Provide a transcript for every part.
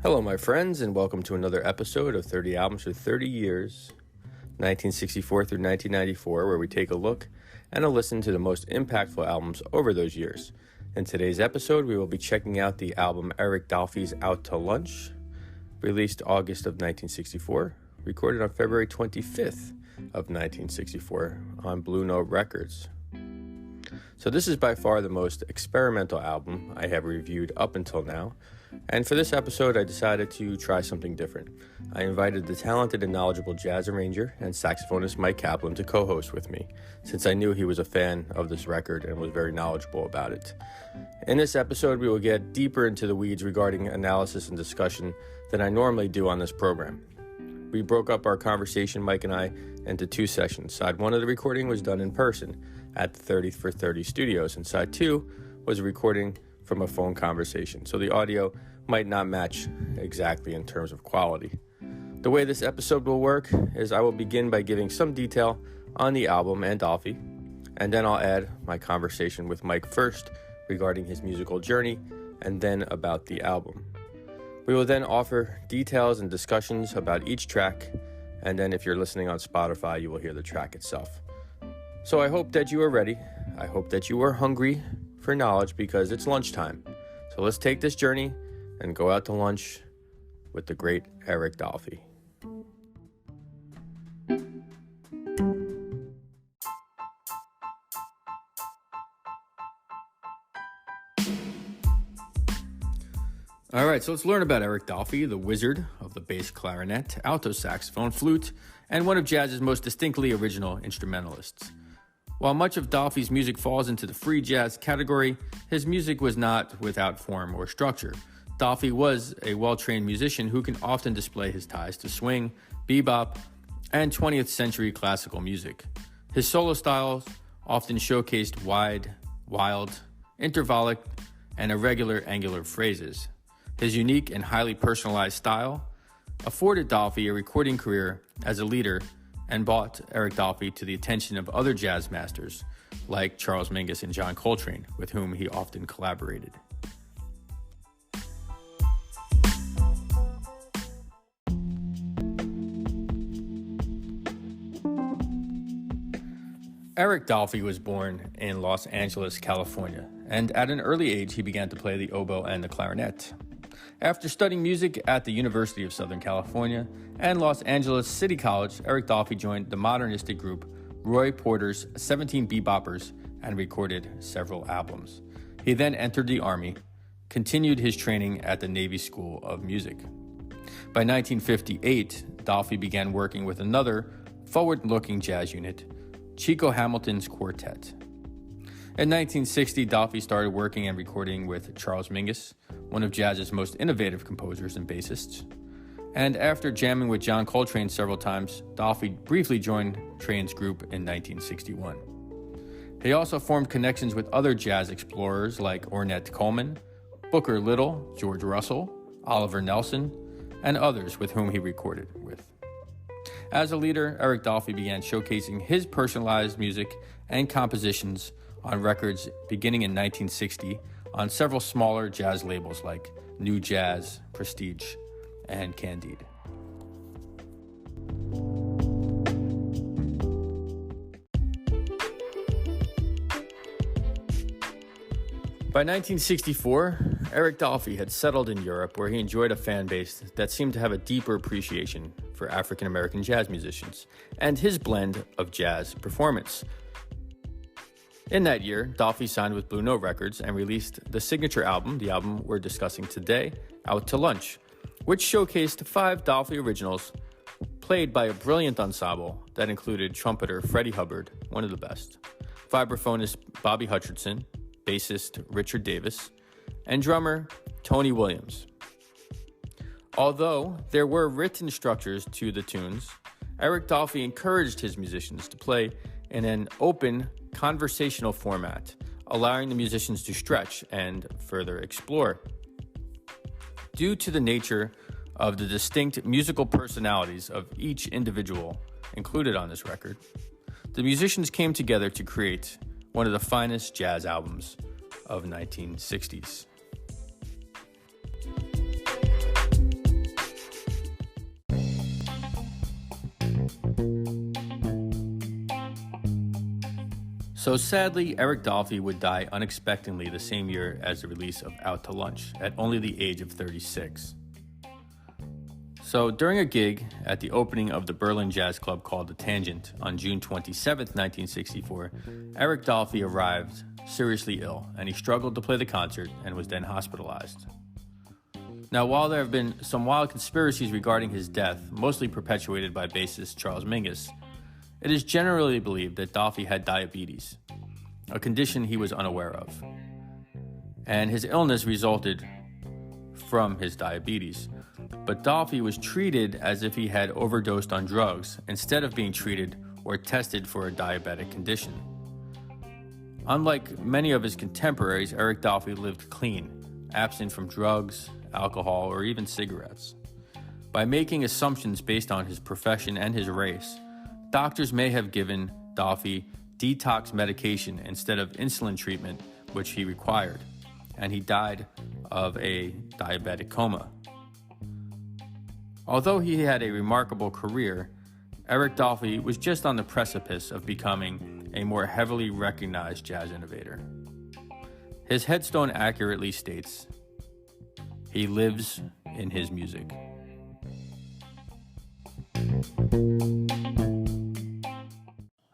Hello, my friends, and welcome to another episode of 30 Albums for 30 Years, 1964 through 1994, where we take a look and a listen to the most impactful albums over those years. In today's episode, we will be checking out the album Eric Dolphy's Out to Lunch, released August of 1964, recorded on February 25th of 1964 on Blue Note Records. So this is by far the most experimental album I have reviewed up until now, and for this episode I decided to try something different. I invited the talented and knowledgeable jazz arranger and saxophonist Mike Kaplan to co-host with me, since I knew he was a fan of this record and was very knowledgeable about it. In this episode we will get deeper into the weeds regarding analysis and discussion than I normally do on this program. We broke up our conversation, Mike and I, into two sessions. Side one of the recording was done in person at the 30 for 30 studios, and side two was a recording from a phone conversation, so the audio might not match exactly in terms of quality. The way this episode will work is I will begin by giving some detail on the album and Dolphy, and then I'll add my conversation with Mike first regarding his musical journey, and then about the album. We will then offer details and discussions about each track, and then if you're listening on Spotify, you will hear the track itself. So I hope that you are ready. I hope that you are hungry for knowledge because it's lunchtime. So let's take this journey and go out to lunch with the great Eric Dolphy. All right, so let's learn about Eric Dolphy, the wizard of the bass clarinet, alto saxophone, flute, and one of jazz's most distinctly original instrumentalists. While much of Dolphy's music falls into the free jazz category, his music was not without form or structure. Dolphy was a well-trained musician who can often display his ties to swing, bebop, and 20th century classical music. His solo styles often showcased wide, wild, intervallic, and irregular angular phrases. His unique and highly personalized style afforded Dolphy a recording career as a leader and brought Eric Dolphy to the attention of other jazz masters like Charles Mingus and John Coltrane, with whom he often collaborated. Eric Dolphy was born in Los Angeles, California, and at an early age he began to play the oboe and the clarinet. After studying music at the University of Southern California and Los Angeles City College, Eric Dolphy joined the modernistic group Roy Porter's 17 Beboppers and recorded several albums. He then entered the Army, continued his training at the Navy School of Music. By 1958, Dolphy began working with another forward-looking jazz unit, Chico Hamilton's Quartet. In 1960, Dolphy started working and recording with Charles Mingus, one of jazz's most innovative composers and bassists. And after jamming with John Coltrane several times, Dolphy briefly joined Train's group in 1961. He also formed connections with other jazz explorers like Ornette Coleman, Booker Little, George Russell, Oliver Nelson, and others with whom he recorded with. As a leader, Eric Dolphy began showcasing his personalized music and compositions on records beginning in 1960 on several smaller jazz labels like New Jazz, Prestige, and Candide. By 1964, Eric Dolphy had settled in Europe where he enjoyed a fan base that seemed to have a deeper appreciation for African American jazz musicians and his blend of jazz performance. In that year, Dolphy signed with Blue Note Records and released the signature album, the album we're discussing today, Out to Lunch, which showcased 5 Dolphy originals played by a brilliant ensemble that included trumpeter Freddie Hubbard, one of the best, vibraphonist Bobby Hutcherson, bassist Richard Davis, and drummer Tony Williams. Although there were written structures to the tunes, Eric Dolphy encouraged his musicians to play in an open, conversational format, allowing the musicians to stretch and further explore. Due to the nature of the distinct musical personalities of each individual included on this record, the musicians came together to create one of the finest jazz albums of 1960s. So sadly, Eric Dolphy would die unexpectedly the same year as the release of Out to Lunch, at only the age of 36. So during a gig at the opening of the Berlin jazz club called The Tangent on June 27, 1964, Eric Dolphy arrived seriously ill, and he struggled to play the concert and was then hospitalized. Now, while there have been some wild conspiracies regarding his death, mostly perpetuated by bassist Charles Mingus, it is generally believed that Dolphy had diabetes, a condition he was unaware of. And his illness resulted from his diabetes. But Dolphy was treated as if he had overdosed on drugs instead of being treated or tested for a diabetic condition. Unlike many of his contemporaries, Eric Dolphy lived clean, absent from drugs, alcohol, or even cigarettes. By making assumptions based on his profession and his race, doctors may have given Dolphy detox medication instead of insulin treatment, which he required, and he died of a diabetic coma. Although he had a remarkable career, Eric Dolphy was just on the precipice of becoming a more heavily recognized jazz innovator. His headstone accurately states, "He lives in his music."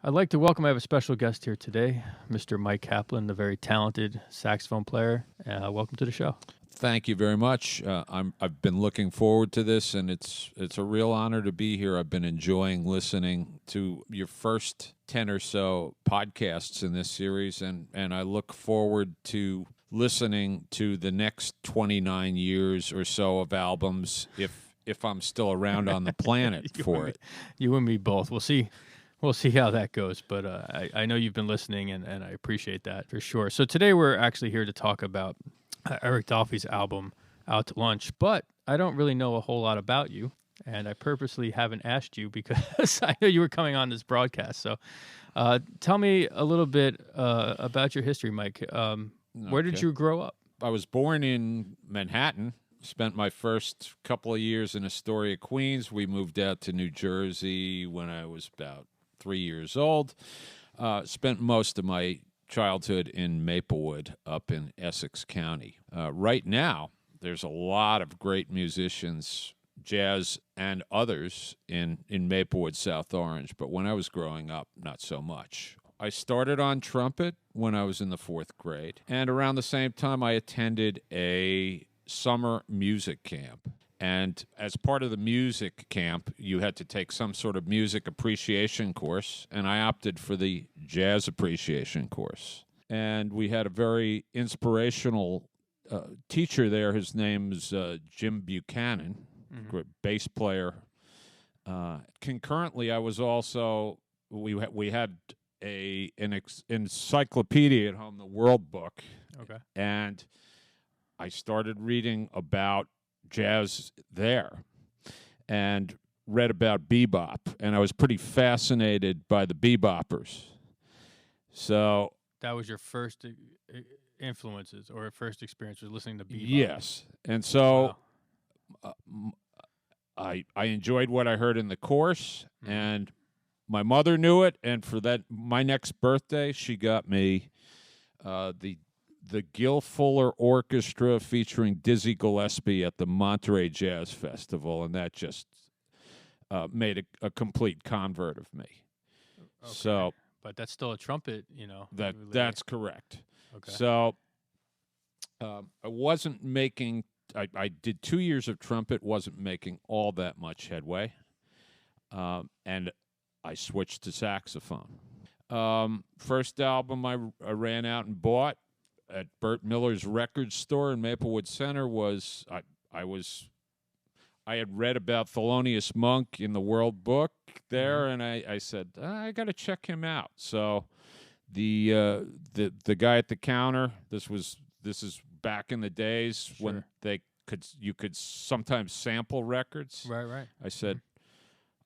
I'd like to welcome, I have a special guest here today, Mr. Mike Kaplan, the very talented saxophone player. Welcome to the show. Thank you very much. I've been looking forward to this, and it's a real honor to be here. I've been enjoying listening to your first 10 or so podcasts in this series, and I look forward to listening to the next 29 years or so of albums if I'm still around on the planet for it. You and me both. We'll see. We'll see how that goes, but I know you've been listening, and I appreciate that for sure. So today we're actually here to talk about Eric Dolphy's album, Out to Lunch, but I don't really know a whole lot about you, and I purposely haven't asked you because I know you were coming on this broadcast. So tell me a little bit about your history, Mike. Where did you grow up? I was born in Manhattan, spent my first couple of years in Astoria, Queens. We moved out to New Jersey when I was about 3 years old. Spent most of my childhood in Maplewood up in Essex County. Right now, there's a lot of great musicians, jazz and others, in Maplewood, South Orange, but when I was growing up, not so much. I started on trumpet when I was in the 4th grade, and around the same time, I attended a summer music camp. And as part of the music camp, you had to take some sort of music appreciation course, and I opted for the jazz appreciation course. And we had a very inspirational teacher there. His name is Jim Buchanan, great bass player. Concurrently, I was also, we had an encyclopedia at home, the World Book. Okay. And I started reading about jazz there and read about bebop, and I was pretty fascinated by the beboppers. So that was your first influences or first experience was listening to bebop? Yes. And so I enjoyed what I heard in the course, and my mother knew it, and for that, my next birthday, she got me the Gil Fuller Orchestra featuring Dizzy Gillespie at the Monterey Jazz Festival, and that just made a complete convert of me. Okay. So, but that's still a trumpet, you know. That's correct. Okay. So I wasn't making. I did 2 years of trumpet, wasn't making all that much headway, and I switched to saxophone. First album I ran out and bought at Burt Miller's record store in Maplewood Center was I had read about Thelonious Monk in the World Book there, and I said I got to check him out. So the guy at the counter, this is back in the days when you could sometimes sample records. Right. I said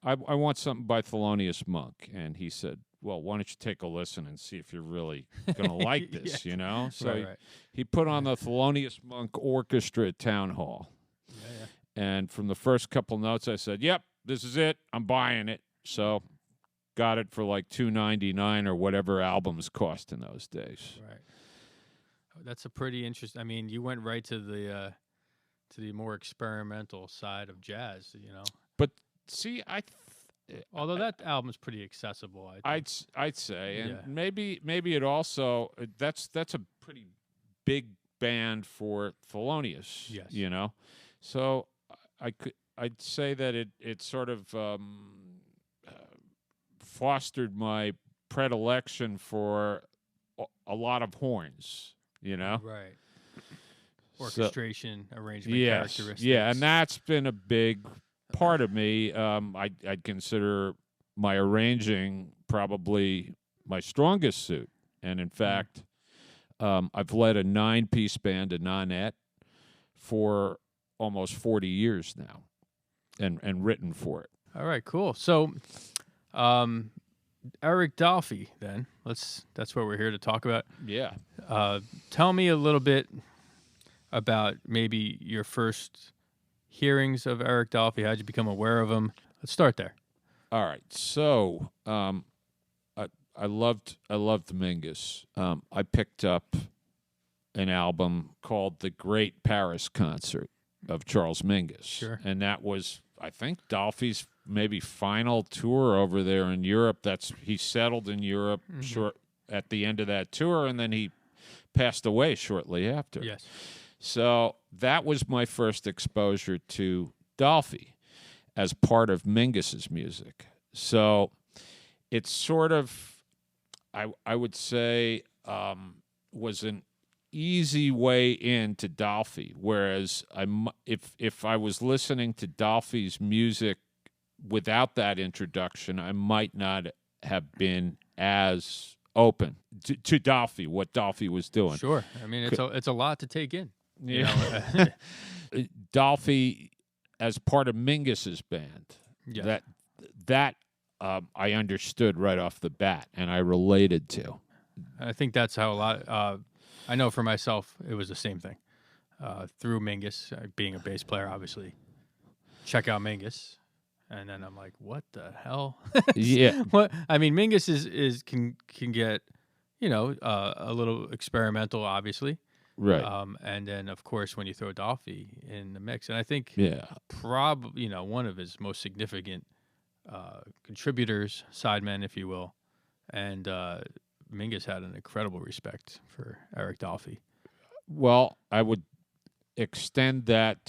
I want something by Thelonious Monk, and he said, well, why don't you take a listen and see if you're really going to like this, you know? So he put on the Thelonious Monk Orchestra at Town Hall. Yeah. And from the first couple notes, I said, yep, this is it. I'm buying it. So got it for like $2.99 or whatever albums cost in those days. Right. That's a pretty interesting. I mean, you went right to the more experimental side of jazz, you know. But see, Although that album's pretty accessible, I think. I'd say, and Yeah. maybe it also that's a pretty big band for Thelonious. Yes. You know, so I'd say that it sort of fostered my predilection for a lot of horns. You know, Right. Orchestration, arrangement, yes, characteristics. yeah, and that's been a big part of me. I'd consider my arranging probably my strongest suit, and in fact, I've led a 9-piece band, a nonette, for almost 40 years now, and written for it. All right, cool. So, Eric Dolphy, then that's what we're here to talk about. Yeah. Tell me a little bit about maybe your first hearings of Eric Dolphy. How'd you become aware of him? Let's start there. All right. So, I loved Mingus. I picked up an album called The Great Paris Concert of Charles Mingus. Sure. And that was, I think, Dolphy's maybe final tour over there in Europe. He settled in Europe short at the end of that tour, and then he passed away shortly after. Yes. So that was my first exposure to Dolphy as part of Mingus's music. So it's sort of, I would say, was an easy way into Dolphy. Whereas if I was listening to Dolphy's music without that introduction, I might not have been as open to Dolphy, what Dolphy was doing. Sure. I mean, it's a lot to take in. Yeah. Dolphy as part of Mingus's band. Yeah. That I understood right off the bat, and I related to. I think that's how a lot. I know for myself, it was the same thing. Through Mingus, being a bass player, obviously, check out Mingus, and then I'm like, what the hell? Yeah. What I mean, Mingus can get, a little experimental, obviously. Right. And then, of course, when you throw Dolphy in the mix, and I think probably, one of his most significant contributors, sidemen, if you will, and Mingus had an incredible respect for Eric Dolphy. Well, I would extend that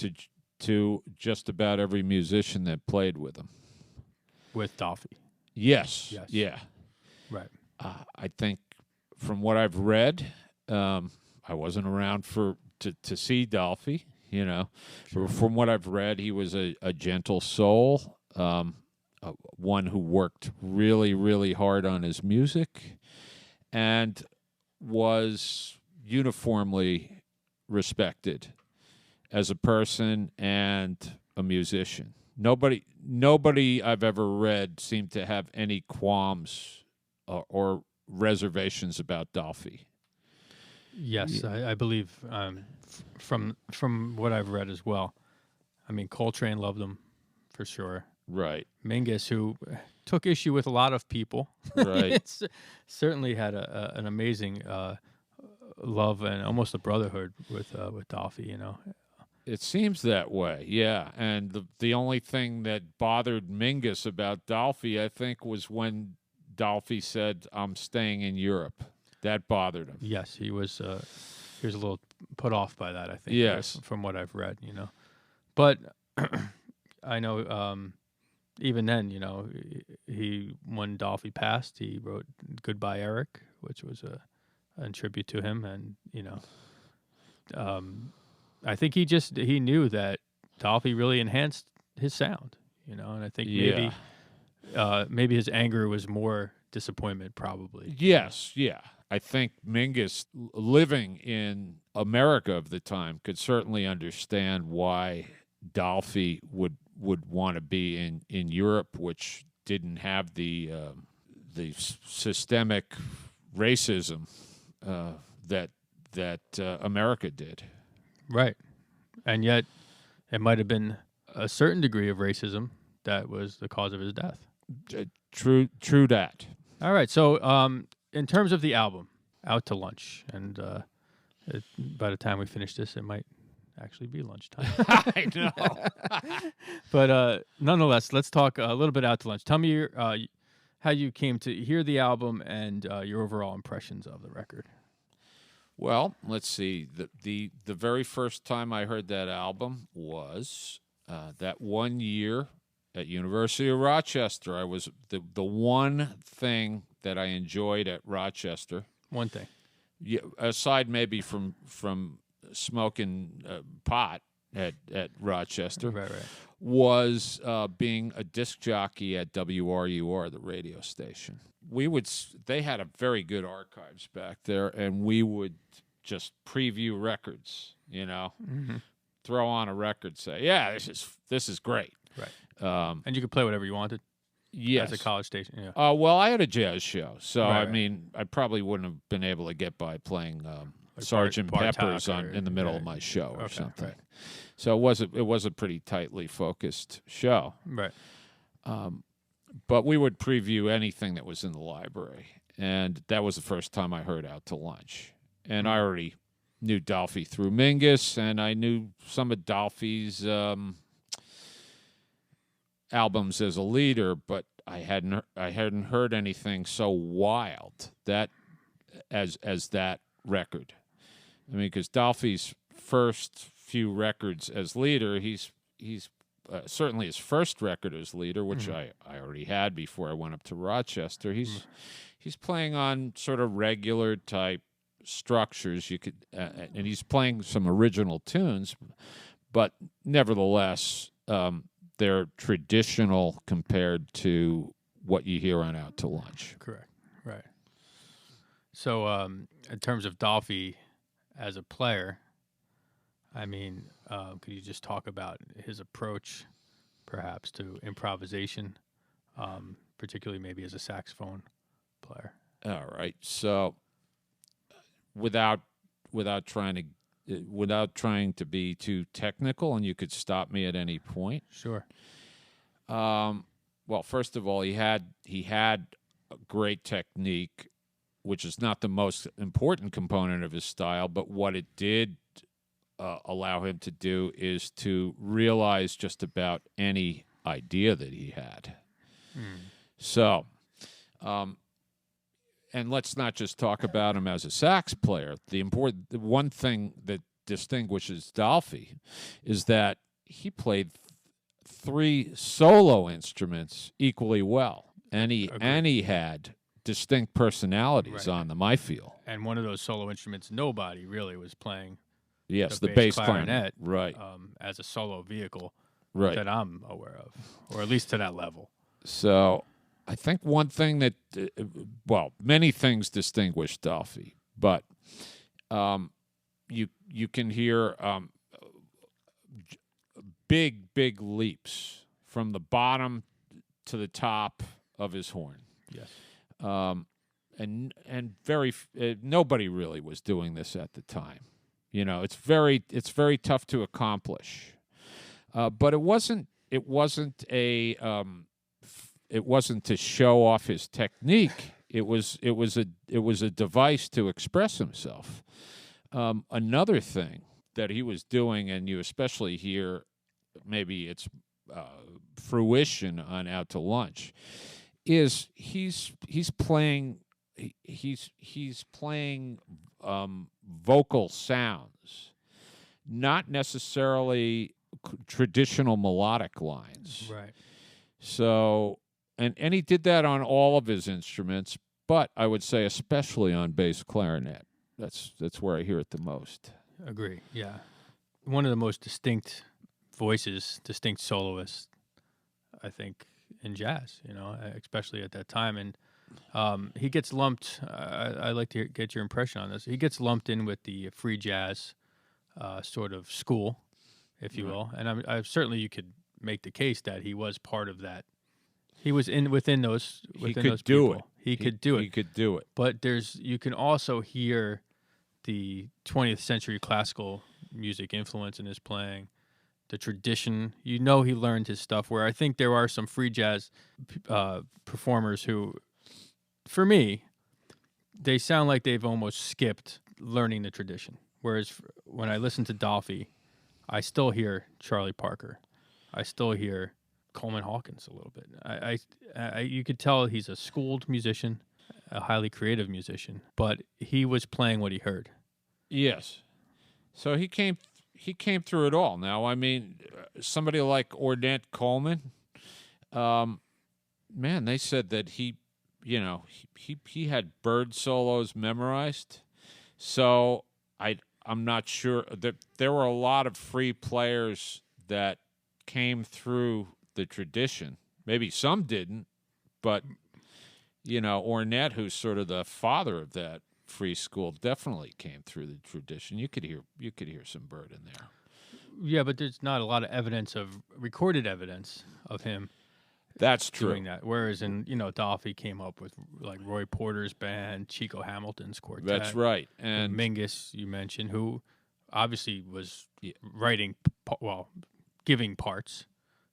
to just about every musician that played with him. With Dolphy. Yes. Yes. Yeah. Right. I think from what I've read, I wasn't around to see Dolphy, Sure. From what I've read, he was a gentle soul, one who worked really, really hard on his music, and was uniformly respected as a person and a musician. Nobody I've ever read seemed to have any qualms or reservations about Dolphy. Yes, yeah. I believe from what I've read as well. I mean, Coltrane loved him for sure. Right. Mingus, who took issue with a lot of people, right, certainly had an amazing love and almost a brotherhood with Dolphy. It seems that way, yeah. And the only thing that bothered Mingus about Dolphy, I think, was when Dolphy said, "I'm staying in Europe." That bothered him. Yes, he was a little put off by that, I think. Yes. From what I've read, But I know even then, he when Dolphy passed, he wrote "Goodbye, Eric," which was a tribute to him, and I think he knew that Dolphy really enhanced his sound, and I think maybe his anger was more disappointment, probably. Yes, yeah. I think Mingus, living in America of the time, could certainly understand why Dolphy would want to be in Europe, which didn't have the systemic racism that America did. Right, and yet it might have been a certain degree of racism that was the cause of his death. True that. All right. So, in terms of the album, Out to Lunch, and by the time we finish this, it might actually be lunchtime. I know. But nonetheless, let's talk a little bit Out to Lunch. Tell me how you came to hear the album and your overall impressions of the record. Well, let's see. The very first time I heard that album was that one year at University of Rochester. I was the one thing that I enjoyed at Rochester. One thing. Yeah, aside maybe from smoking pot at Rochester, Right. was being a disc jockey at WRUR, the radio station. They had a very good archives back there, and we would just preview records, throw on a record, say, yeah, this is great. Right. And you could play whatever you wanted? Yes. As a college station, yeah. Well, I had a jazz show, so Right. I mean, I probably wouldn't have been able to get by playing Like Sgt. Bartok Peppers or- in the middle right. of my show or Okay, something. right. So it was a pretty tightly focused show. Right. But we would preview anything that was in the library, and that was the first time I heard Out to Lunch. And I already knew Dolphy through Mingus, and I knew some of Dolphy's albums as a leader, but I hadn't heard anything so wild that as that record. I mean, because Dolphy's first few records as leader, he's certainly his first record as leader, which I already had before I went up to Rochester. He's playing on sort of regular type structures. You could, and he's playing some original tunes, but nevertheless, they're traditional compared to what you hear on Out to Lunch. Correct. Right. So, in terms of Dolphy as a player, I mean, could you just talk about his approach, perhaps, to improvisation, particularly maybe as a saxophone player? All right. So, without trying to be too technical, and you could stop me at any point. Sure. Well, first of all, he had a great technique, which is not the most important component of his style, but what it did allow him to do is to realize just about any idea that he had. So, and let's not just talk about him as a sax player. The one thing that distinguishes Dolphy is that he played 3 solo instruments equally well, and he had distinct personalities on them, I feel. And one of those solo instruments, nobody really was playing. Yes, the bass clarinet, right? As a solo vehicle, right, that I'm aware of, or at least to that level. So, I think one thing that, many things distinguish Dolphy, but you can hear big leaps from the bottom to the top of his horn. Yes. And nobody really was doing this at the time. It's very tough to accomplish. But it wasn't to show off his technique. It was a device to express himself. Another thing that he was doing, and you especially hear maybe its fruition on Out to Lunch, is he's playing vocal sounds, not necessarily traditional melodic lines. Right. So, and he did that on all of his instruments, but I would say especially on bass clarinet. That's where I hear it the most. Agree. Yeah. One of the most distinct voices, distinct soloists, I think, in jazz, especially at that time. And he gets lumped, I'd like to get your impression on this. He gets lumped in with the free jazz sort of school, if you will. And I certainly you could make the case that he was part of that. He was within those people. He could do it. He could do it. But you can also hear the 20th century classical music influence in his playing. the tradition. You know he learned his stuff, where I think there are some free jazz performers who, for me, they sound like they've almost skipped learning the tradition. Whereas when I listen to Dolphy, I still hear Charlie Parker. I still hear Coleman Hawkins a little bit. You could tell he's a schooled musician, a highly creative musician, but he was playing what he heard. Yes. So he came through it all. Now, I mean, somebody like Ornette Coleman, man, they said that he had bird solos memorized. So I'm not sure that there were a lot of free players that came through the tradition. Maybe some didn't, but Ornette, who's sort of the father of that free school, definitely came through the tradition. You could hear some bird in there. Yeah, but there's not a lot of recorded evidence of him. That's true. Doing that. Whereas Dolphy came up with like Roy Porter's band, Chico Hamilton's quartet. That's right. And Mingus, you mentioned, who obviously was writing, giving parts.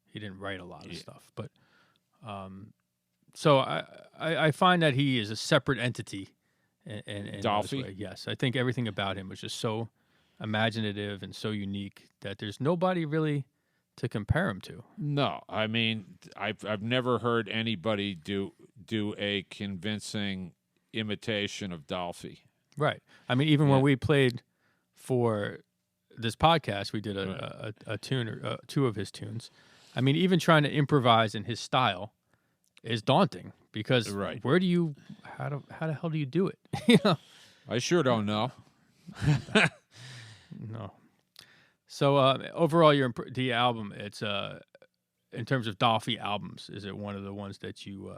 He didn't write a lot of stuff, but so I find that he is a separate entity. In Dolphy? way. Yes, I think everything about him was just so imaginative and so unique that there's nobody really to compare him to. No, I mean, I've never heard anybody do a convincing imitation of Dolphy. Right. I mean, even when we played for this podcast, we did a tune or two of his tunes. I mean, even trying to improvise in his style is daunting because where do you, how the hell do you do it? I sure don't know. No. So overall, the album, it's in terms of Dolphy albums, is it one of the ones that you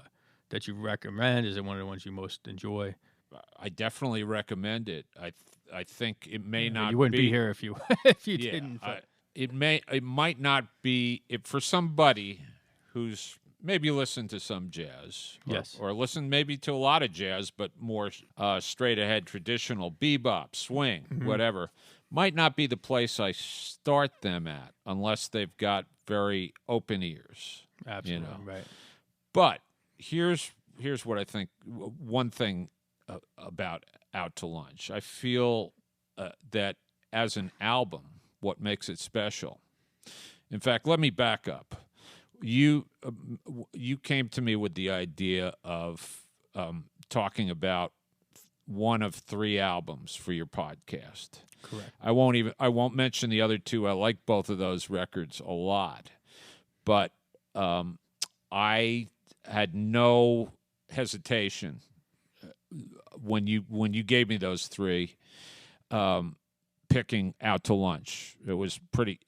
recommend? Is it one of the ones you most enjoy? I definitely recommend it. I think it may not. You wouldn't be here if you didn't. It might not be for somebody who's maybe listened to some jazz, or listen maybe to a lot of jazz, but more straight ahead traditional bebop, swing, whatever. Might not be the place I start them at unless they've got very open ears. Absolutely, right. But here's what I think. One thing about Out to Lunch, I feel that as an album, what makes it special. In fact, let me back up. You came to me with the idea of talking about one of 3 albums for your podcast. Correct. I won't mention the other 2. I like both of those records a lot, but I had no hesitation when you gave me those 3, picking Out to Lunch. It was pretty.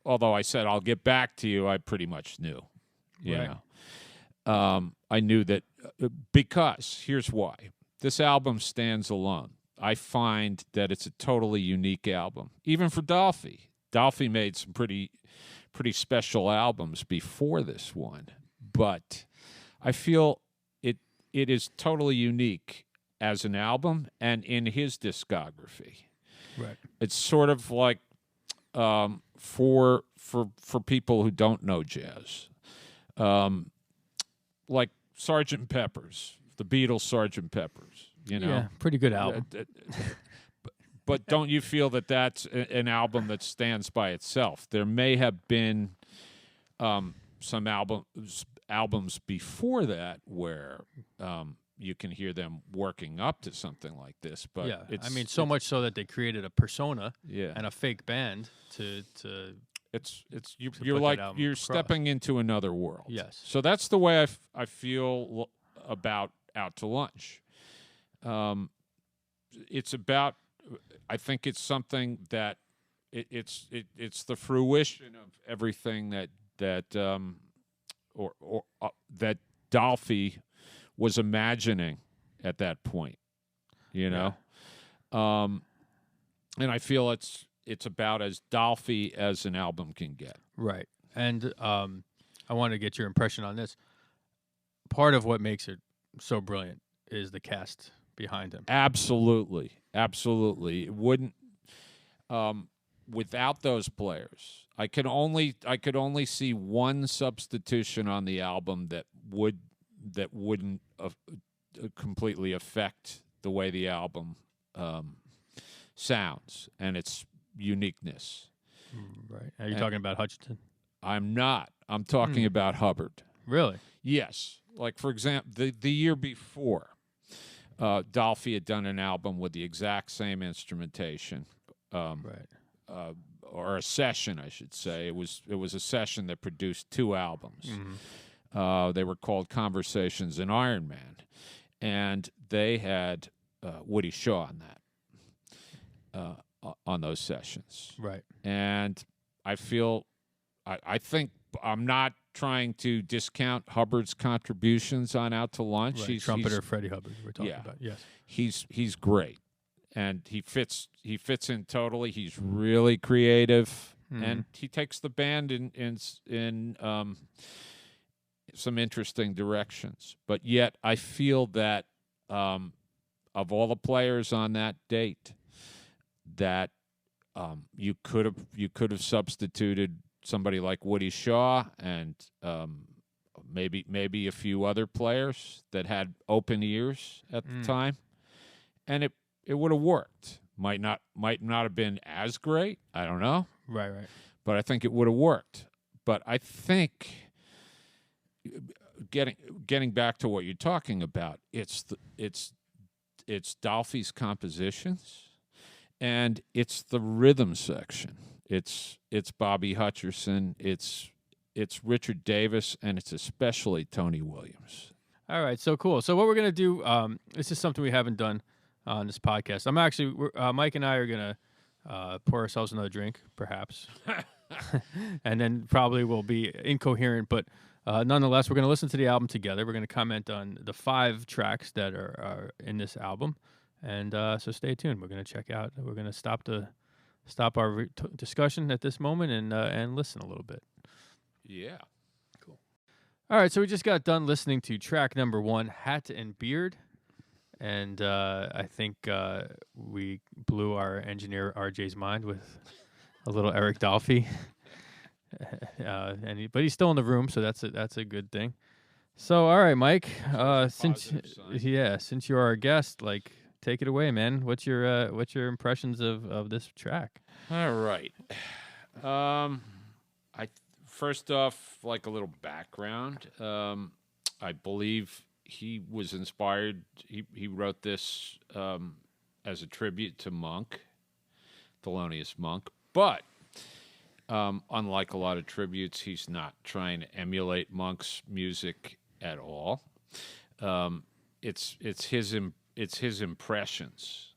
Although I said I'll get back to you, I pretty much knew. You know, I knew that because here's why. This album stands alone. I find that it's a totally unique album, even for Dolphy. Dolphy made some pretty special albums before this one, but I feel it is totally unique as an album and in his discography. Right. It's sort of like for people who don't know jazz, like Sgt. Pepper's, the Beatles' Sgt. Pepper's. Yeah, pretty good album. But don't you feel that that's an album that stands by itself? There may have been some albums before that where you can hear them working up to something like this. But so much so that they created a persona and a fake band to you're stepping into another world. Yes. So that's the way I feel about Out to Lunch. It's about. I think it's something that it's the fruition of everything that Dolphy was imagining at that point, and I feel it's about as Dolphy as an album can get. Right, and I want to get your impression on this. Part of what makes it so brilliant is the cast behind him. Absolutely. It wouldn't without those players, I could only see one substitution on the album that wouldn't completely affect the way the album sounds and its uniqueness. Right. Are you talking about Hutcherson? I'm not. I'm talking about Hubbard. Really? Yes. Like, for example, the year before, Dolphy had done an album with the exact same instrumentation. Right. Or a session, I should say. It was a session that produced 2 albums. Mm-hmm. They were called Conversations and Iron Man. And they had Woody Shaw on that, on those sessions. Right. And I think I'm not trying to discount Hubbard's contributions on Out to Lunch. Right. Trumpeter Freddie Hubbard we're talking about. Yes. He's great. And he fits in totally. He's really creative, and he takes the band in some interesting directions. But yet, I feel that of all the players on that date, that you could have substituted somebody like Woody Shaw and maybe a few other players that had open ears at the time, and it would have worked. Might not have been as great. I don't know. Right. But I think it would have worked. But I think getting back to what you're talking about, it's Dolphy's compositions, and it's the rhythm section. It's Bobby Hutcherson. It's Richard Davis, and it's especially Tony Williams. All right. So cool. So what we're gonna do? This is something we haven't done on this podcast. I'm actually Mike and I are gonna pour ourselves another drink, perhaps, and then probably will be incoherent. But nonetheless, we're gonna listen to the album together. We're gonna comment on the 5 tracks that are in this album, and so stay tuned. We're gonna check out. We're gonna stop our discussion at this moment and listen a little bit. Yeah. Cool. All right. So we just got done listening to track number 1, Hat and Beard. And I think we blew our engineer RJ's mind with a little Eric Dolphy, but he's still in the room, so that's a good thing. So, all right, Mike, since you're our guest, like, take it away, man. What's your impressions of this track? All right. First off, like a little background. I believe he was inspired. He wrote this as a tribute to Monk, Thelonious Monk. But unlike a lot of tributes, he's not trying to emulate Monk's music at all. It's his impressions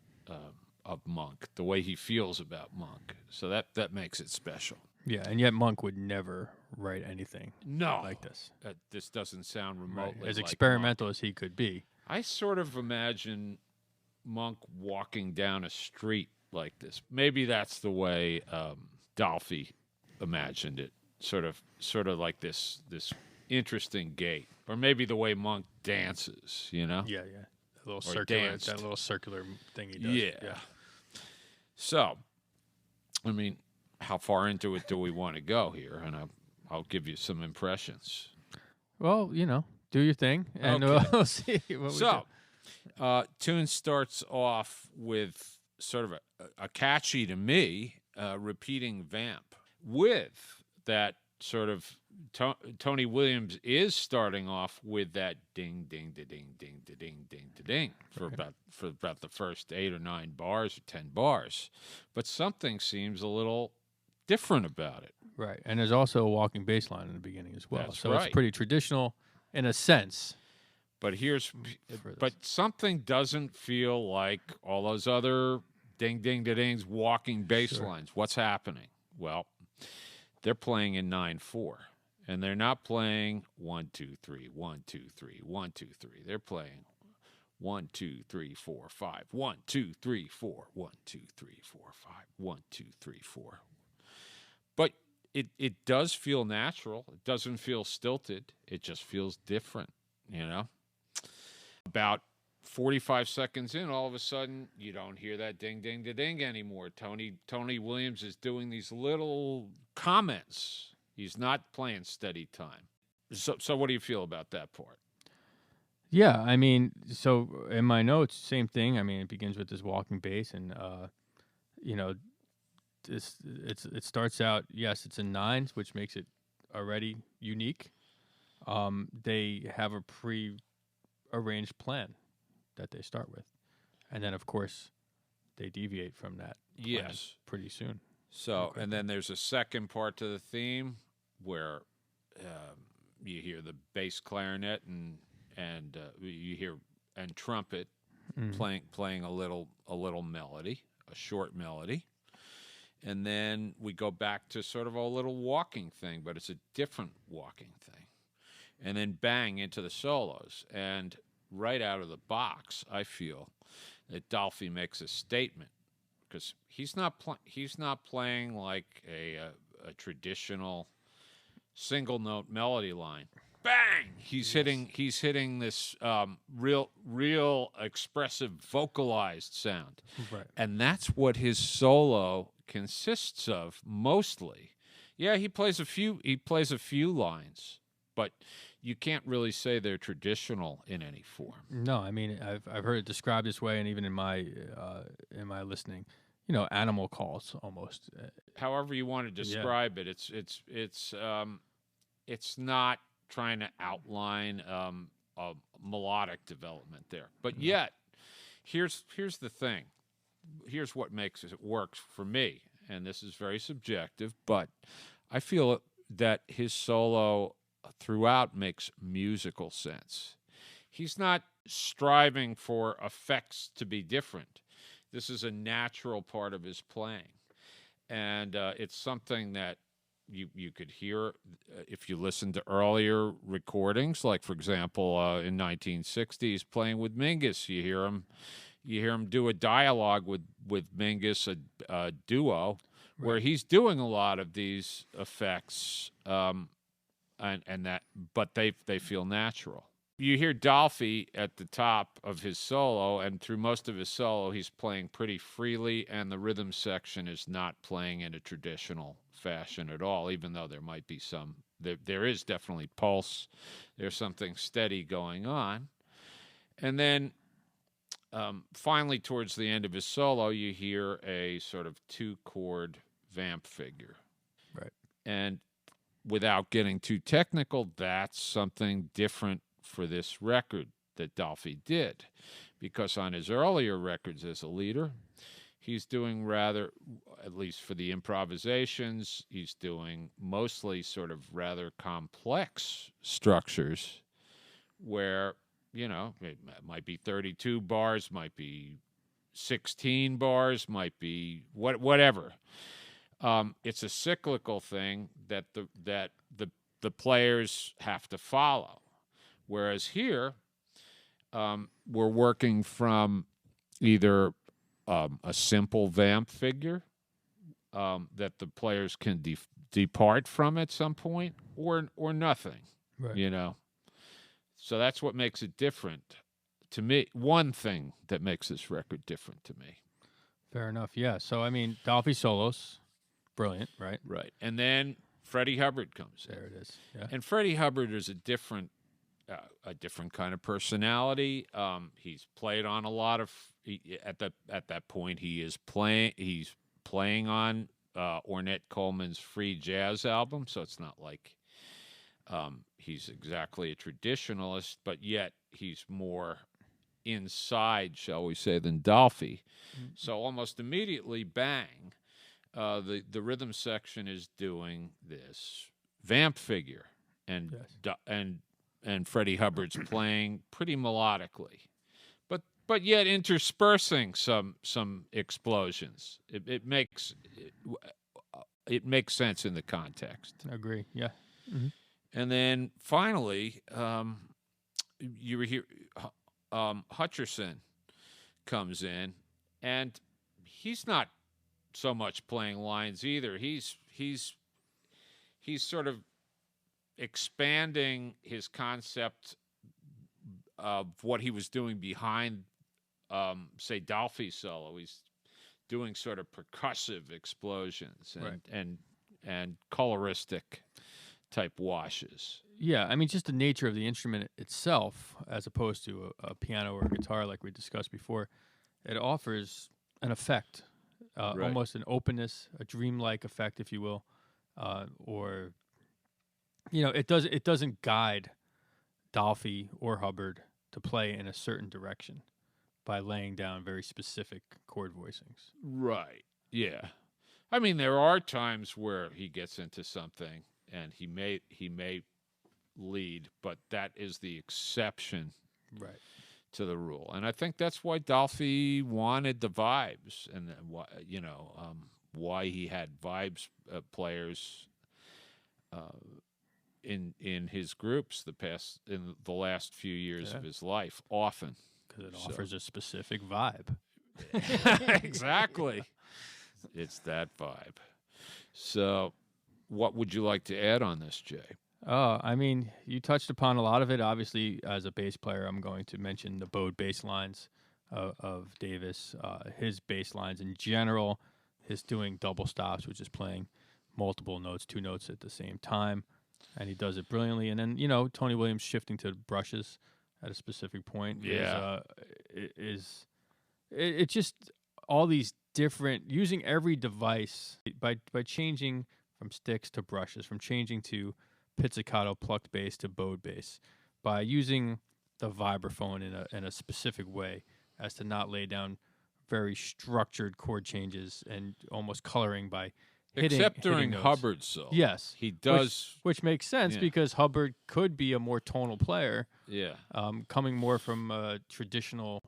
of Monk, the way he feels about Monk. So that makes it special. Yeah, and yet Monk would never write anything like this. This doesn't sound remotely as like experimental Monk. as he could be. I sort of imagine Monk walking down a street like this. Maybe that's the way Dolphy imagined it, sort of like this interesting gait, or maybe the way Monk dances. Yeah. That little circular thing he does. Yeah. So, I mean, how far into it do we want to go here? And I'll give you some impressions. Well, do your thing, and we'll see what we do. Tune starts off with sort of a catchy, to me, repeating vamp. With that sort of Tony Williams is starting off with that ding, ding, da, ding, ding, da, ding, ding, da, ding for about the first 8 or 9 bars or 10 bars. But something seems a little different about it. Right, and there's also a walking bass line in the beginning as well. That's so right. It's pretty traditional in a sense. But something doesn't feel like all those other ding, ding, da, dings, walking bass lines. What's happening? Well, they're playing in 9/4, and they're not playing 1 2 3 1 2 3 1 2 3. They're playing 1 2 3 4 5 1 2 3 4 1 2 3 4 5 1 2 3 4. But it does feel natural. It doesn't feel stilted. It just feels different. About 45 seconds in, all of a sudden, you don't hear that ding, ding, da, ding anymore. Tony Williams is doing these little comments. He's not playing steady time. So what do you feel about that part? Yeah, I mean, so in my notes, same thing. I mean, it begins with this walking bass, and you know, it starts out. Yes, it's in nines, which makes it already unique. They have a pre-arranged plan that they start with, and then of course they deviate from that plan Yes, pretty soon. So, and then there's a second part to the theme where you hear the bass clarinet and you hear and trumpet playing a little melody, a short melody, and then we go back to sort of a little walking thing, but it's a different walking thing, and then bang into the solos. And right out of the box, I feel that Dolphy makes a statement, because he's not playing like a traditional single note melody line. Bang! He's hitting this real expressive vocalized sound, Right. and that's what his solo consists of mostly. Yeah, he plays a few lines, but you can't really say they're traditional in any form. No, I mean, I've heard it described this way, and even in my listening, animal calls almost. However you want to describe it, it's not trying to outline a melodic development there. But yet, here's the thing. Here's what makes it work for me, and this is very subjective, but I feel that his solo throughout makes musical sense. He's not striving for effects to be different. This is a natural part of his playing, and it's something that you could hear if you listen to earlier recordings, like, for example, in 1960s, playing with Mingus. You hear him do a dialogue with Mingus, a duo, where he's doing a lot of these effects, and that, but they feel natural. You hear Dolphy at the top of his solo, and through most of his solo, he's playing pretty freely, and the rhythm section is not playing in a traditional fashion at all, even though there might be some. There is definitely pulse. There's something steady going on. And then finally, towards the end of his solo, you hear a sort of two-chord vamp figure. Right. And without getting too technical, that's something different for this record that Dolphy did, because on his earlier records as a leader, he's doing rather, at least for the improvisations, he's doing mostly sort of rather complex structures where, it might be 32 bars, might be 16 bars, might be whatever. It's a cyclical thing that the players have to follow. Whereas here, we're working from either a simple vamp figure that the players can depart from at some point, or nothing. Right. So that's what makes it different to me. One thing that makes this record different to me. Fair enough. Yeah. So I mean, Dolphy solos, brilliant, right? Right. And then Freddie Hubbard comes in. There it is. Yeah. And Freddie Hubbard is a different kind of personality. He's played on a lot of. At that point, he's playing on Ornette Coleman's Free Jazz album, so it's not like he's exactly a traditionalist, but yet he's more inside, shall we say, than Dolphy. Mm-hmm. So almost immediately, bang, the rhythm section is doing this vamp figure, and Freddie Hubbard's playing pretty melodically, but yet interspersing some explosions. It makes sense in the context. I agree. Yeah. Mm-hmm. And then finally, you were here. Hutcherson comes in, and he's not so much playing lines either. He's sort of expanding his concept of what he was doing behind, say, Dolphy's solo. He's doing sort of percussive explosions and coloristic type washes. Yeah, I mean, just the nature of the instrument itself, as opposed to a piano or a guitar, like we discussed before, it offers an effect, almost an openness, a dreamlike effect, if you will, or it doesn't guide Dolphy or Hubbard to play in a certain direction by laying down very specific chord voicings. Right. Yeah. I mean, there are times where he gets into something and he may lead, but that is the exception to the rule. And I think that's why Dolphy wanted the vibes, and why he had vibes players in his groups in the last few years of his life, often. Because it offers a specific vibe. Exactly. It's that vibe. So what would you like to add on this, Jay? I mean, you touched upon a lot of it. Obviously, as a bass player, I'm going to mention the bowed bass lines of Davis, his bass lines in general, his doing double stops, which is playing multiple notes, 2 notes at the same time, and he does it brilliantly. And then, Tony Williams shifting to brushes at a specific point is just all these different, using every device by changing from sticks to brushes, from changing to pizzicato plucked bass to bowed bass, by using the vibraphone in a specific way as to not lay down very structured chord changes and almost coloring by except during notes. Hubbard's solo. Yes, he does, which makes sense because Hubbard could be a more tonal player. Yeah, coming more from a traditional,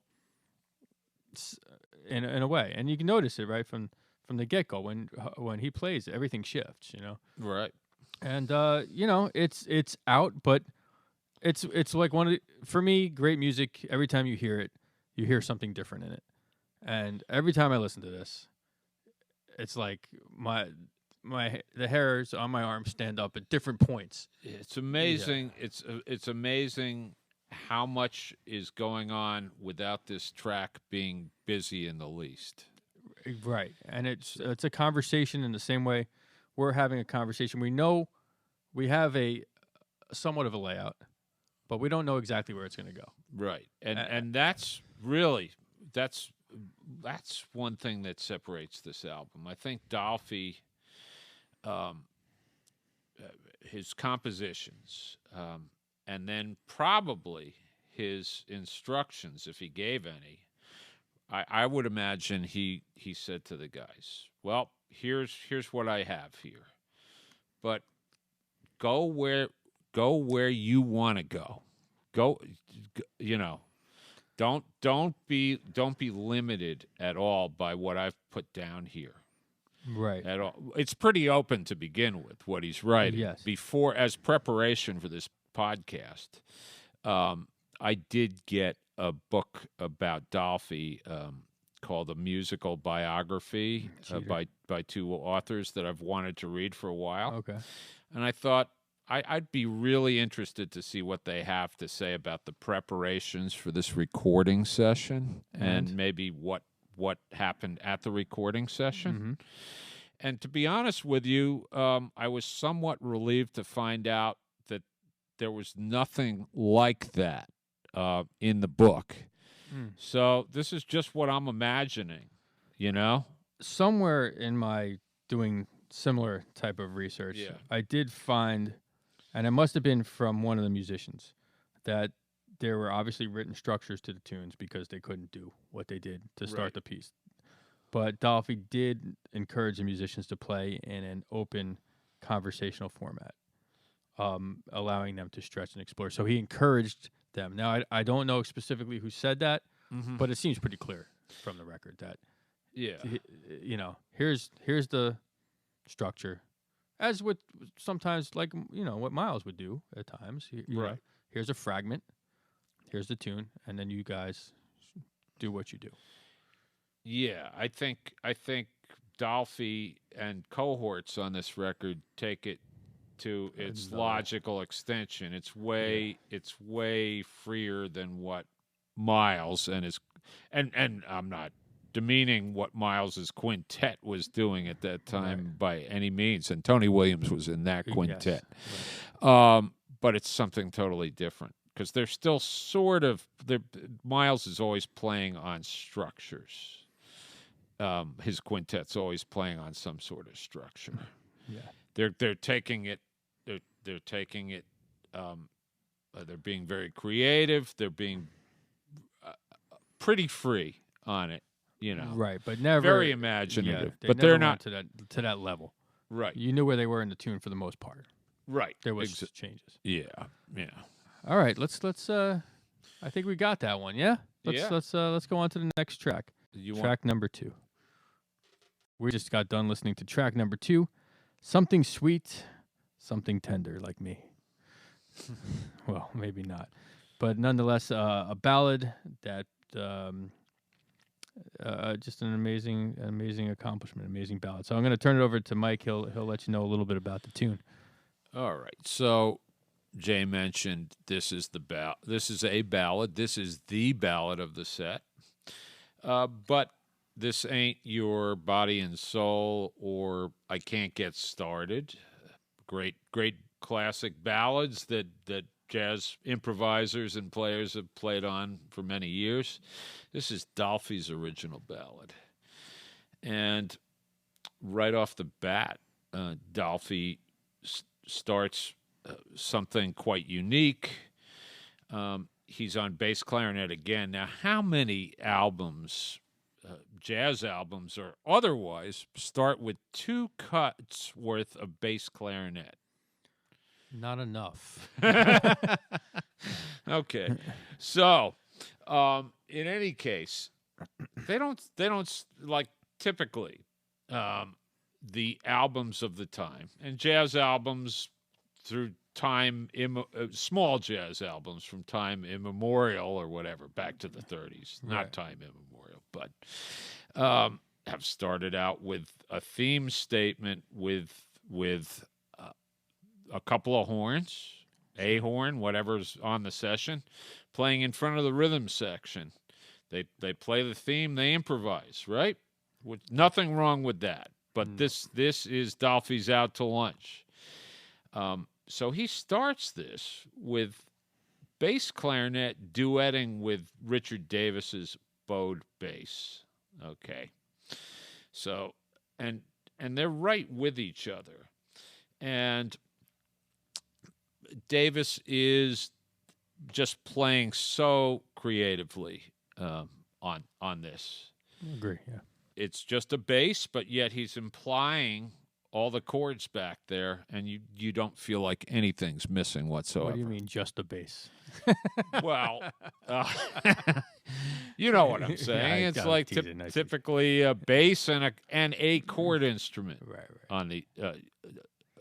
in a way, and you can notice it right from the get go when he plays, everything shifts. Right. And it's out, but it's like for me, great music. Every time you hear it, you hear something different in it. And every time I listen to this, it's like the hairs on my arm stand up at different points. It's amazing. Yeah. It's amazing how much is going on without this track being busy in the least. Right, and it's a conversation in the same way we're having a conversation. We know we have a somewhat of a layout, but we don't know exactly where it's going to go. Right, and that's really that's one thing that separates this album. I think Dolphy, his compositions, and then probably his instructions, if he gave any. I would imagine he said to the guys, "Well, here's what I have here, but go where you want to go. Go, don't be limited at all by what I've put down here. Right. At all. It's pretty open to begin with what he's writing. Yes. Before, as preparation for this podcast, I did get a book about Dolphy called A Musical Biography by 2 authors that I've wanted to read for a while. Okay. And I thought I'd be really interested to see what they have to say about the preparations for this recording session and maybe what happened at the recording session. Mm-hmm. And to be honest with you, I was somewhat relieved to find out that there was nothing like that in the book. So this is just what I'm imagining, Somewhere in my doing similar type of research, I did find, and it must have been from one of the musicians, that there were obviously written structures to the tunes because they couldn't do what they did to start the piece. But Dolphy did encourage the musicians to play in an open conversational format, allowing them to stretch and explore. So he encouraged them. Now, I don't know specifically who said that, but it seems pretty clear from the record that, here's the structure, as with sometimes like, what Miles would do at times. Right. Here's a fragment, here's the tune, and then you guys do what you do. Yeah, I think Dolphy and cohorts on this record take it to its logical extension. It's way freer than what Miles and I'm not demeaning what Miles's quintet was doing at that time by any means, and Tony Williams was in that quintet. Yes. Right. But it's something totally different because they're still sort of. Miles is always playing on structures. His quintet's always playing on some sort of structure. Yeah, They're taking it. They're taking it. They're being very creative. They're being pretty free on it. right, but never very imaginative. Yeah, but never they're not went to that level. right. You knew where they were in the tune for the most part. Right. There was changes. Yeah. All right, let's. I think we got that one. Yeah. Yeah. Let's go on to the next track. Track number 2. We just got done listening to track number 2, Something Sweet, Something Tender, like me. Well, maybe not, but nonetheless, a ballad that just an amazing accomplishment, amazing ballad. So I'm going to turn it over to Mike. He'll let you know a little bit about the tune. All right. So Jay mentioned this is a ballad. This is the ballad of the set. But this ain't your Body and Soul or I Can't Get Started. Great classic ballads that jazz improvisers and players have played on for many years. This is Dolphy's original ballad. And right off the bat, Dolphy starts something quite unique. He's on bass clarinet again. Now, how many albums, jazz albums or otherwise, start with 2 cuts worth of bass clarinet? Not enough. Okay. So, in any case, they don't like typically the albums of the time and jazz albums through time, small jazz albums from time immemorial or whatever, back to the 30s, not time immemorial, but have started out with a theme statement with a couple of horns, a horn, whatever's on the session, playing in front of the rhythm section. They play the theme, they improvise, right? Nothing wrong with that. But this is Dolphy's Out to Lunch. So he starts this with bass clarinet duetting with Richard Davis's bowed bass. Okay. So and they're right with each other. And Davis is just playing so creatively on this. I agree, yeah. It's just a bass, but yet he's implying all the chords back there, and you don't feel like anything's missing whatsoever. What do you mean, just a bass? Well, you know what I'm saying. Yeah, it's like typically a bass and a chord instrument on the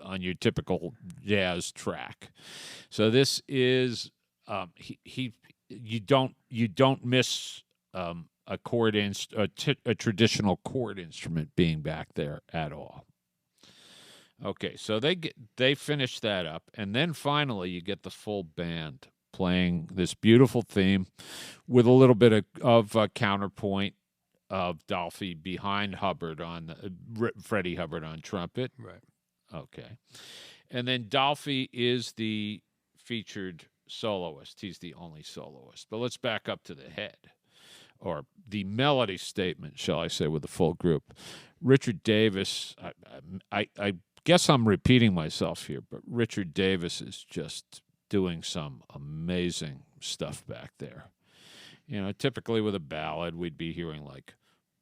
on your typical jazz track. So this is you don't miss a traditional chord instrument being back there at all. Okay, so they finish that up, and then finally you get the full band playing this beautiful theme with a little bit of counterpoint of Dolphy behind Hubbard Freddie Hubbard on trumpet. Right. Okay. And then Dolphy is the featured soloist. He's the only soloist. But let's back up to the head, or the melody statement, shall I say, with the full group. Richard Davis, I guess I'm repeating myself here, but Richard Davis is just doing some amazing stuff back there. You know, typically with a ballad, we'd be hearing like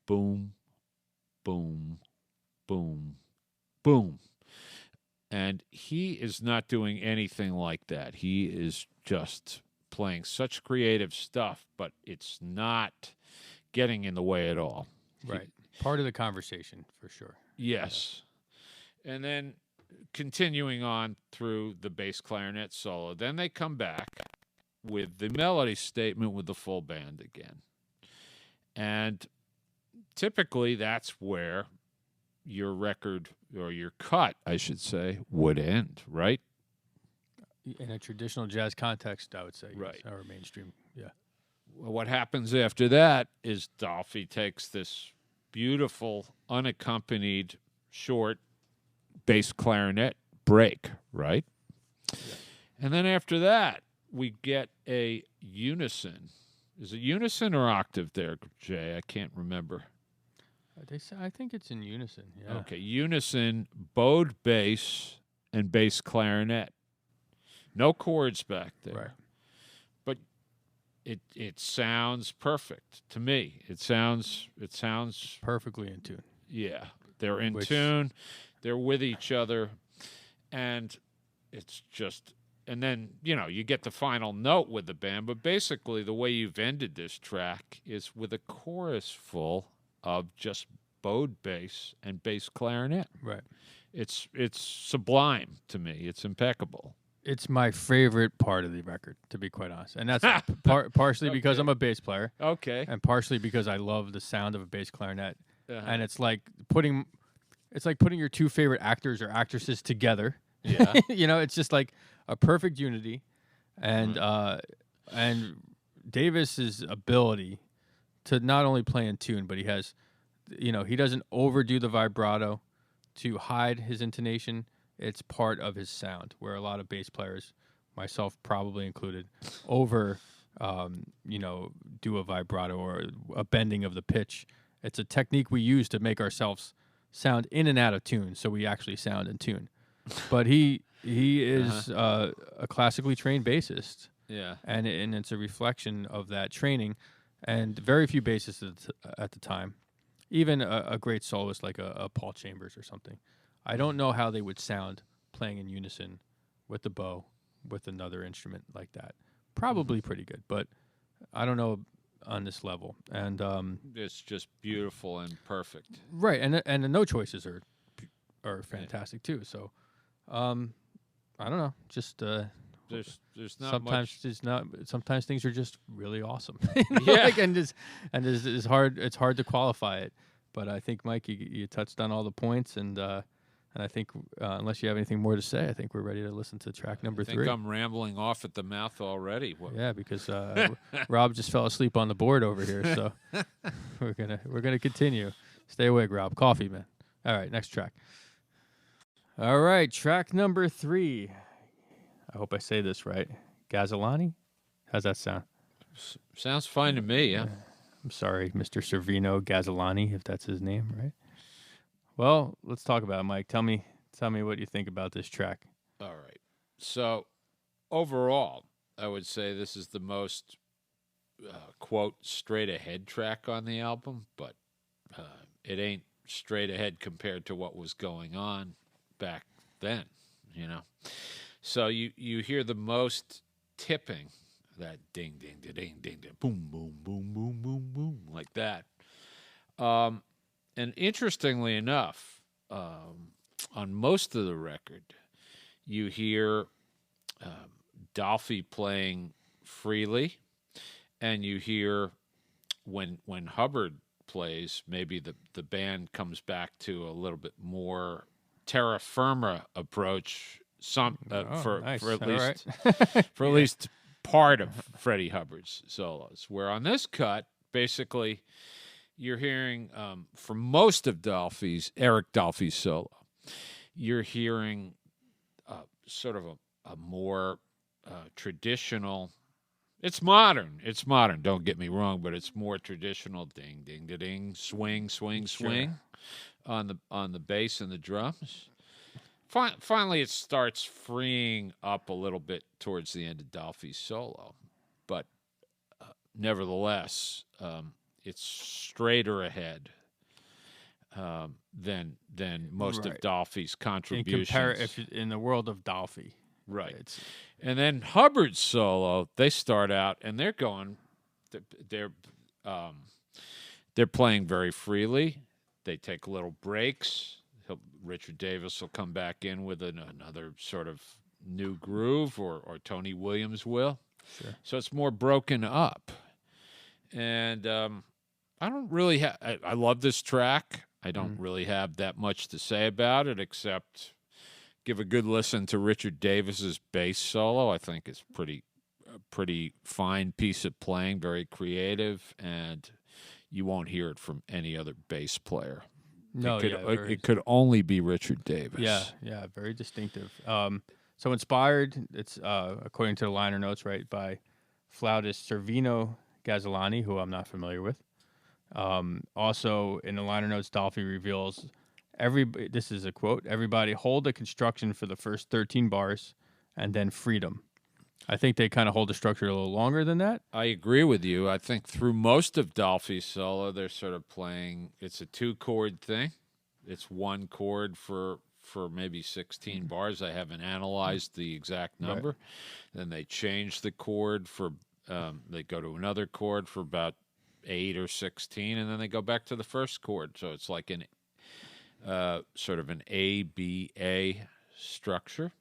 boom, boom, boom, boom. And he is not doing anything like that. He is just playing such creative stuff, but it's not getting in the way at all. Right. Part of the conversation, for sure. Yes. Yeah. And then continuing on through the bass clarinet solo, then they come back with the melody statement with the full band again. And typically that's where your record or your cut, I should say, would end, right? In a traditional jazz context, I would say, Right. yes, or mainstream, yeah. Well, what happens after that is Dolphy takes this beautiful, unaccompanied, short bass clarinet break, right? Yeah. And then after that, we get a unison. Is it unison or octave there, Jay? I can't remember. I think it's in unison, yeah. Okay, unison, bowed bass, and bass clarinet. No chords back there. Right. But it sounds perfect to me. It sounds Perfectly in tune. yeah. They're in tune. They're with each other, and it's just. And then you get the final note with the band. But basically, the way you've ended this track is with a chorus full of just bowed bass and bass clarinet. Right. It's sublime to me. It's impeccable. It's my favorite part of the record, to be quite honest, and that's partially because I'm a bass player, Okay. and partially because I love the sound of a bass clarinet. Uh-huh. And it's like putting your two favorite actors or actresses together. Yeah. It's just like a perfect unity, and and Davis's ability to not only play in tune, but he has, he doesn't overdo the vibrato to hide his intonation. It's part of his sound, where a lot of bass players, myself probably included, do a vibrato or a bending of the pitch. It's a technique we use to make ourselves sound in and out of tune, so we actually sound in tune. But he is a classically trained bassist. Yeah. And it's a reflection of that training. And very few bassists at the time, even a great soloist like a Paul Chambers or something, I don't know how they would sound playing in unison with the bow, with another instrument like that. Probably pretty good, but I don't know on this level. And it's just beautiful and perfect. Right, and the note choices are fantastic too. So, I don't know, just there's not sometimes much. Sometimes things are just really awesome. Yeah. It's hard. It's hard to qualify it. But I think, Mike, you touched on all the points, and I think unless you have anything more to say, I think we're ready to listen to track number 3. I think I'm rambling off at the mouth already. Yeah, because Rob just fell asleep on the board over here, so we're gonna continue. Stay awake, Rob. Coffee, man. All right, next track. All right, track number 3. I hope I say this right. Gazzolani? How's that sound? Sounds fine to me, yeah. I'm sorry, Mr. Servino Gazzolani, if that's his name, right? Well, let's talk about it, Mike. Tell me what you think about this track. All right. So, overall, I would say this is the most, quote, straight-ahead track on the album, but it ain't straight ahead compared to what was going on back then, So you hear the most tipping, that ding, ding, ding, ding, ding, ding, boom, boom, boom, boom, boom, boom, like that. And interestingly enough, on most of the record, you hear Dolphy playing freely, and you hear when Hubbard plays, maybe the band comes back to a little bit more terra firma approach. Nice. For at All least right. for at least part of Freddie Hubbard's solos. Where on this cut, basically, you're hearing for most of Eric Dolphy's solo, you're hearing sort of a more traditional. It's modern. Don't get me wrong, but it's more traditional. Ding, ding, ding, ding, swing, swing, swing, on the bass and the drums. Finally, it starts freeing up a little bit towards the end of Dolphy's solo, but nevertheless, it's straighter ahead than most of Dolphy's contributions. In the world of Dolphy, right? And then Hubbard's solo, they start out and they're playing very freely. They take little breaks. Richard Davis will come back in with another sort of new groove, or Tony Williams will. Sure. So it's more broken up. And I don't really I love this track. I don't really have that much to say about it, except give a good listen to Richard Davis's bass solo. I think it's a pretty fine piece of playing, very creative, and you won't hear it from any other bass player. No, it could only be Richard Davis. Yeah, very distinctive. So inspired, it's according to the liner notes, right, by flautist Servino Gazzolani, who I'm not familiar with. Also, in the liner notes, Dolphy reveals, this is a quote, "Everybody hold the construction for the first 13 bars, and then freedom." I think they kind of hold the structure a little longer than that. I agree with you. I think through most of Dolphy's solo, they're sort of playing, it's a 2-chord thing. It's 1 chord for maybe 16 bars. I haven't analyzed the exact number. Right. Then they change the chord for, they go to another chord for about 8 or 16, and then they go back to the first chord. So it's like an sort of an A-B-A structure.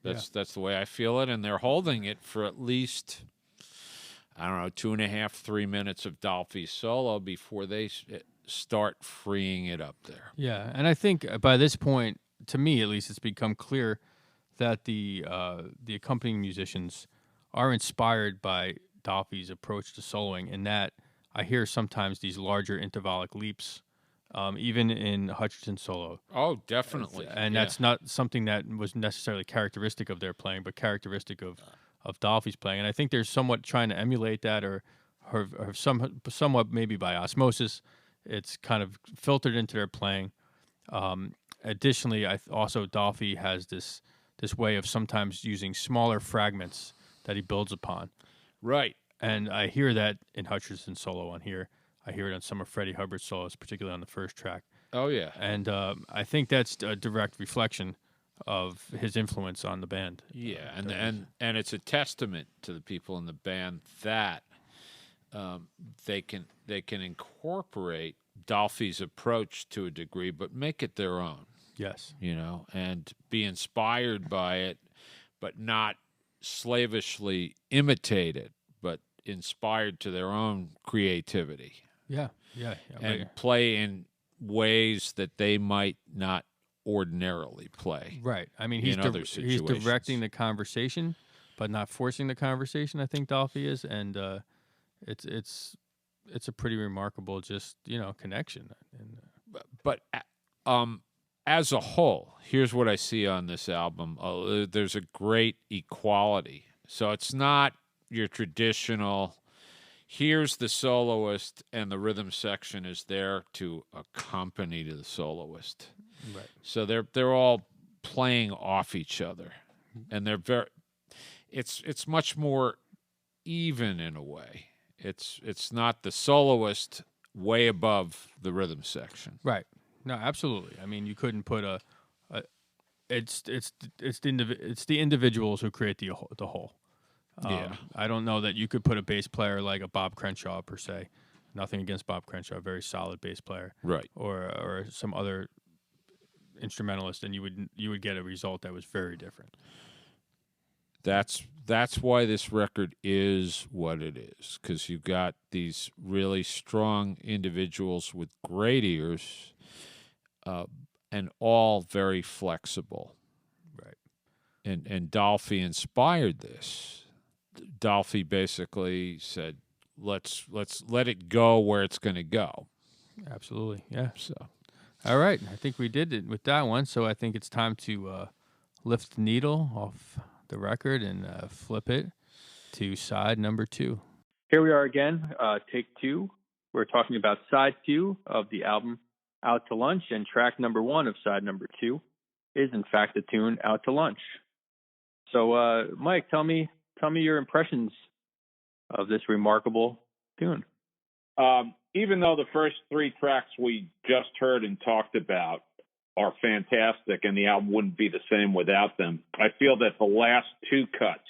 That's the way I feel it, and they're holding it for at least, I don't know, 2.5, 3 minutes of Dolphy's solo before they start freeing it up there. Yeah, and I think by this point, to me at least, it's become clear that the accompanying musicians are inspired by Dolphy's approach to soloing, in that I hear sometimes these larger intervallic leaps, even in Hutcherson's solo. Oh, definitely. And that's not something that was necessarily characteristic of their playing, but characteristic of Dolphy's playing. And I think they're somewhat trying to emulate that, or somewhat maybe by osmosis. It's kind of filtered into their playing. Additionally, also Dolphy has this way of sometimes using smaller fragments that he builds upon. Right. And I hear that in Hutcherson's solo on here. I hear it on some of Freddie Hubbard's solos, particularly on the first track. Oh, yeah. And I think that's a direct reflection of his influence on the band. Yeah, and it's a testament to the people in the band that they can incorporate Dolphy's approach to a degree, but make it their own. Yes. And be inspired by it, but not slavishly imitate it, but inspired to their own creativity. Yeah. And play in ways that they might not ordinarily play. Right. I mean, he's directing the conversation, but not forcing the conversation. I think Dolphy is, and it's a pretty remarkable connection. But as a whole, here's what I see on this album. There's a great equality. So it's not your traditional, here's the soloist and the rhythm section is there to accompany to the soloist. Right. So they're all playing off each other, and it's much more even in a way. It's not the soloist way above the rhythm section. Right. No, absolutely. I mean, you couldn't put it's the individuals who create the whole. I don't know that you could put a bass player like a Bob Crenshaw per se. Nothing against Bob Crenshaw, very solid bass player, right? Or some other instrumentalist, and you would get a result that was very different. That's why this record is what it is, because you've got these really strong individuals with great ears, and all very flexible, right? And Dolphy inspired this. Dolphy basically said, let's let it go where it's going to go. Absolutely, yeah. So, all right, I think we did it with that one. So I think it's time to lift the needle off the record and flip it to side number 2. Here we are again, take 2. We're talking about side 2 of the album Out to Lunch, and track number 1 of side number 2 is in fact the tune Out to Lunch. So, Mike, tell me your impressions of this remarkable tune. Even though the first 3 tracks we just heard and talked about are fantastic and the album wouldn't be the same without them, I feel that the last 2 cuts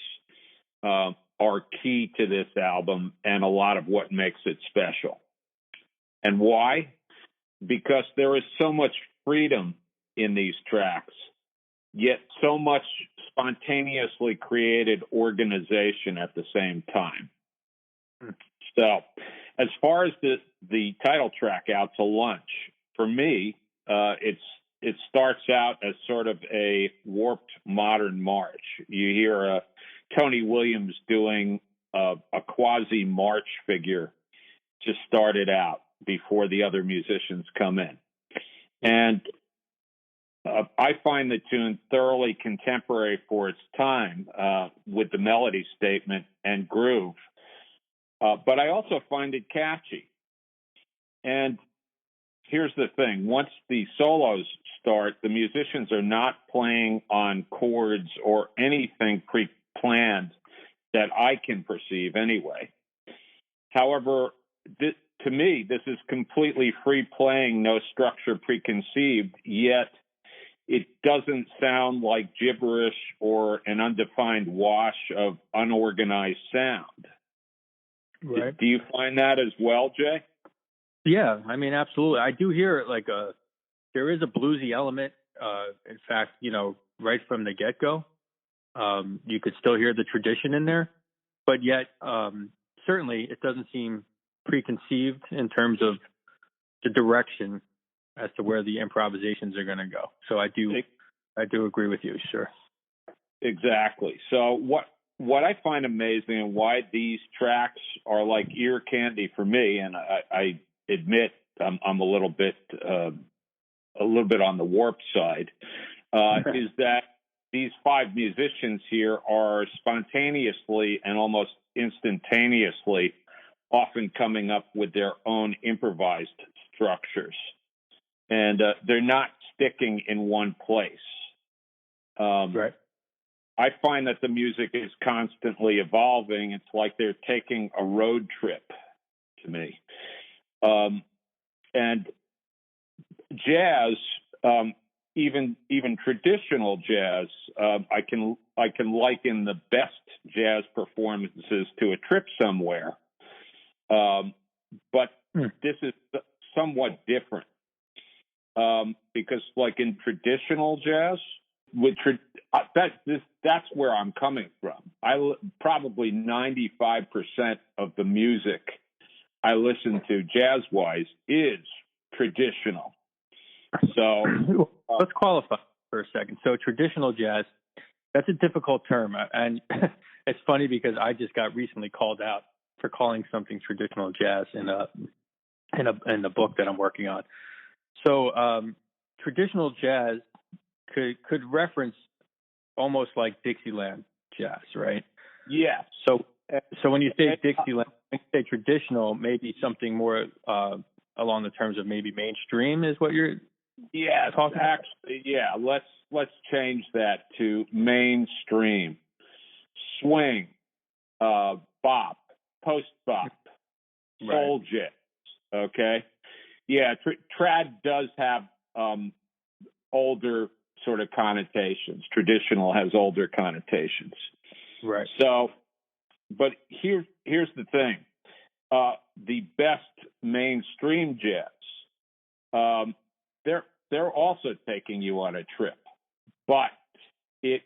are key to this album and a lot of what makes it special. And why? Because there is so much freedom in these tracks, yet so much spontaneously created organization at the same time. So, as far as the title track, Out to Lunch, for me, it starts out as sort of a warped modern march. You hear Tony Williams doing a quasi march figure to start it out before the other musicians come in. And I find the tune thoroughly contemporary for its time with the melody statement and groove. But I also find it catchy. And here's the thing. Once the solos start, the musicians are not playing on chords or anything pre-planned that I can perceive anyway. However, to me, this is completely free playing, no structure preconceived, yet it doesn't sound like gibberish or an undefined wash of unorganized sound. Right. Do you find that as well, Jay? Yeah, I mean, absolutely. I do hear there is a bluesy element. In fact, right from the get-go, you could still hear the tradition in there, but yet certainly it doesn't seem preconceived in terms of the direction as to where the improvisations are going to go. So I do agree with you. Sure. Exactly. So what I find amazing and why these tracks are like ear candy for me, and I admit I'm a little bit on the warp side, is that these five musicians here are spontaneously and almost instantaneously often coming up with their own improvised structures. And they're not sticking in one place. Right. I find that the music is constantly evolving. It's like they're taking a road trip to me. And jazz, even traditional jazz, I can liken the best jazz performances to a trip somewhere. But this is somewhat different because, like in traditional jazz, that's where I'm coming from. Probably 95% of the music I listen to jazz-wise is traditional. So let's qualify for a second. So traditional jazz, that's a difficult term, and it's funny because I just got recently called out for calling something traditional jazz in the book that I'm working on. So traditional jazz could reference almost like Dixieland jazz, right? Yeah. So when you say Dixieland, when you say traditional, maybe something more along the terms of maybe mainstream is what you're talking about? Actually, yeah. Let's change that to mainstream, swing, bop, post bop, soul jazz. Okay. Yeah. Trad does have older sort of connotations. Traditional has older connotations. Right. So, but here's the thing. The best mainstream jazz, they're also taking you on a trip, but it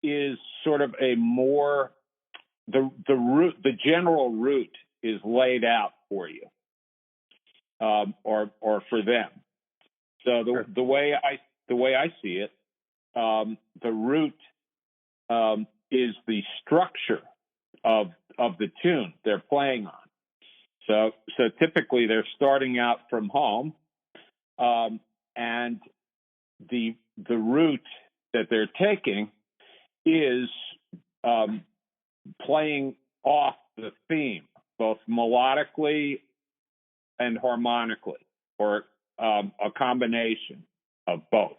is sort of a more, the general route is laid out for you, or for them. So the way I see it, the root is the structure of the tune they're playing on. So typically they're starting out from home, and the route that they're taking is playing off the theme, both melodically and harmonically, or a combination of both.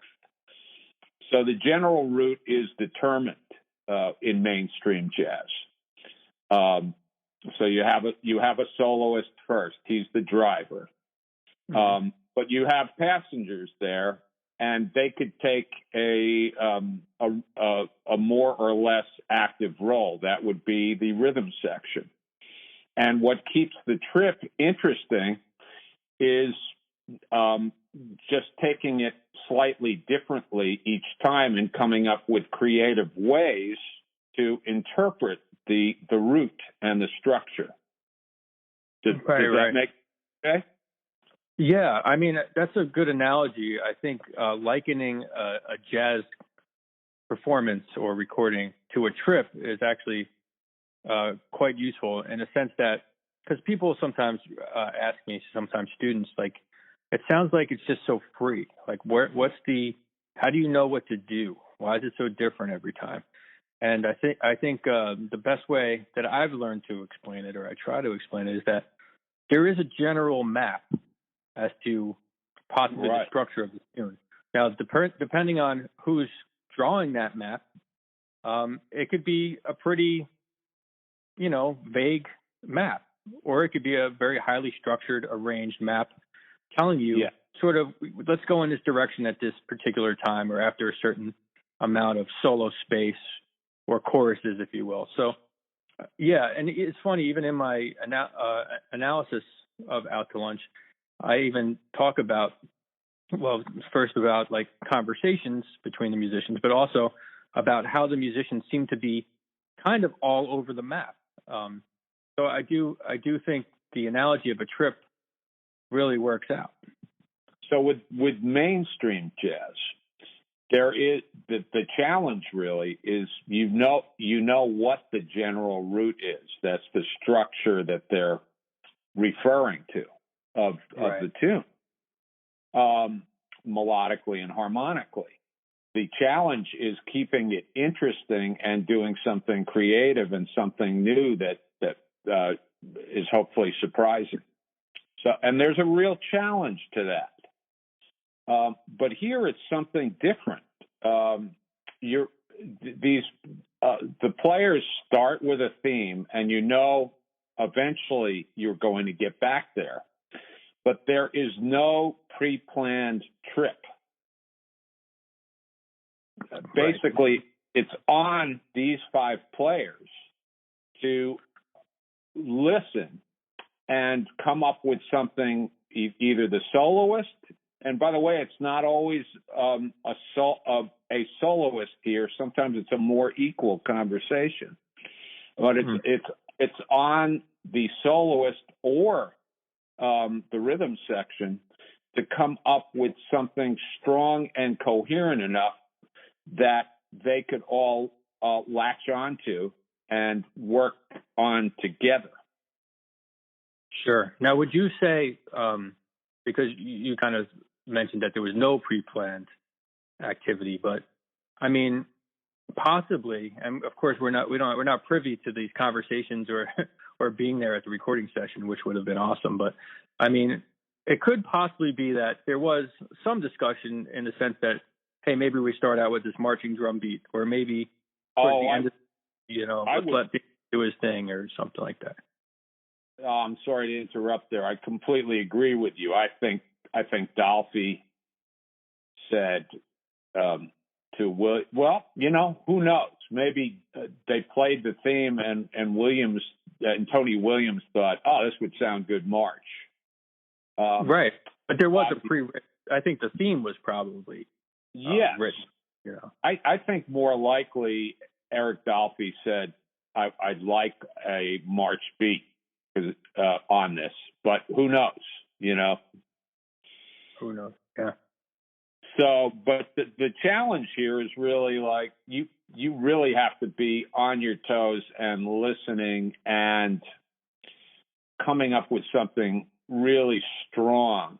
So the general route is determined in mainstream jazz. So you have a soloist first; he's the driver. But you have passengers there, and they could take a more or less active role. That would be the rhythm section. And what keeps the trip interesting is just taking it slightly differently each time and coming up with creative ways to interpret the route and the structure. Does that make sense? Yeah, I mean, that's a good analogy. I think likening a jazz performance or recording to a trip is actually quite useful in a sense that, because people sometimes ask me, sometimes students, like, it sounds like it's just so free. Like, how do you know what to do? Why is it so different every time? And I think the best way that I've learned to explain it, or I try to explain it, is that there is a general map as to possibly the structure of the tune. Now, depending on who's drawing that map, it could be a pretty, vague map, or it could be a very highly structured, arranged map telling you sort of, let's go in this direction at this particular time, or after a certain amount of solo space or choruses, if you will. So, and it's funny, even in my analysis of Out to Lunch, I even talk about, first about like conversations between the musicians, but also about how the musicians seem to be kind of all over the map. So I do think the analogy of a trip really works out. So with mainstream jazz, there is the challenge really is you know what the general route is. That's the structure that they're referring to of the tune, melodically and harmonically. The challenge is keeping it interesting and doing something creative and something new that is hopefully surprising. So, and there's a real challenge to that. But here it's something different. The players start with a theme, and eventually you're going to get back there. But there is no pre-planned trip. Basically, it's on these five players to listen and come up with something, either the soloist, and by the way, it's not always a soloist here. Sometimes it's a more equal conversation, but it's on the soloist or the rhythm section to come up with something strong and coherent enough that they could all latch onto and work on together. Sure. Now, would you say, because you kind of mentioned that there was no pre-planned activity, but I mean, possibly, and of course we're not privy to these conversations or being there at the recording session, which would have been awesome. But I mean, it could possibly be that there was some discussion in the sense that, hey, maybe we start out with this marching drum beat, or maybe towards the end, let's let him do his thing or something like that. I'm sorry to interrupt there. I completely agree with you. I think Dolphy said to Will, who knows? Maybe they played the theme and Williams and Tony Williams thought, oh, this would sound good March. Right. But there was I think the theme was probably written. I think more likely Eric Dolphy said, I'd like a March beat on this, but who knows, Who knows? Yeah. So, but the challenge here is really like you really have to be on your toes and listening and coming up with something really strong.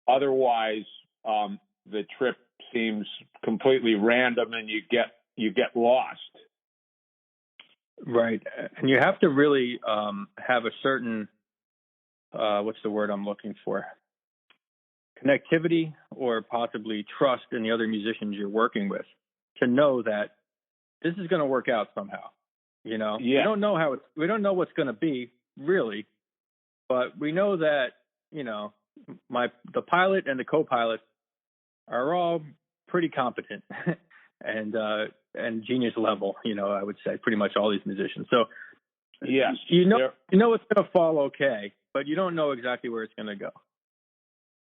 Otherwise, the trip seems completely random and you get lost. Right. And you have to really have a certain, what's the word I'm looking for? Connectivity or possibly trust in the other musicians you're working with to know that this is going to work out somehow. We don't know we don't know what's going to be really, but we know that, the pilot and the co-pilot are all pretty competent and genius level, I would say pretty much all these musicians. So yes, you know it's going to fall okay, but you don't know exactly where it's going to go.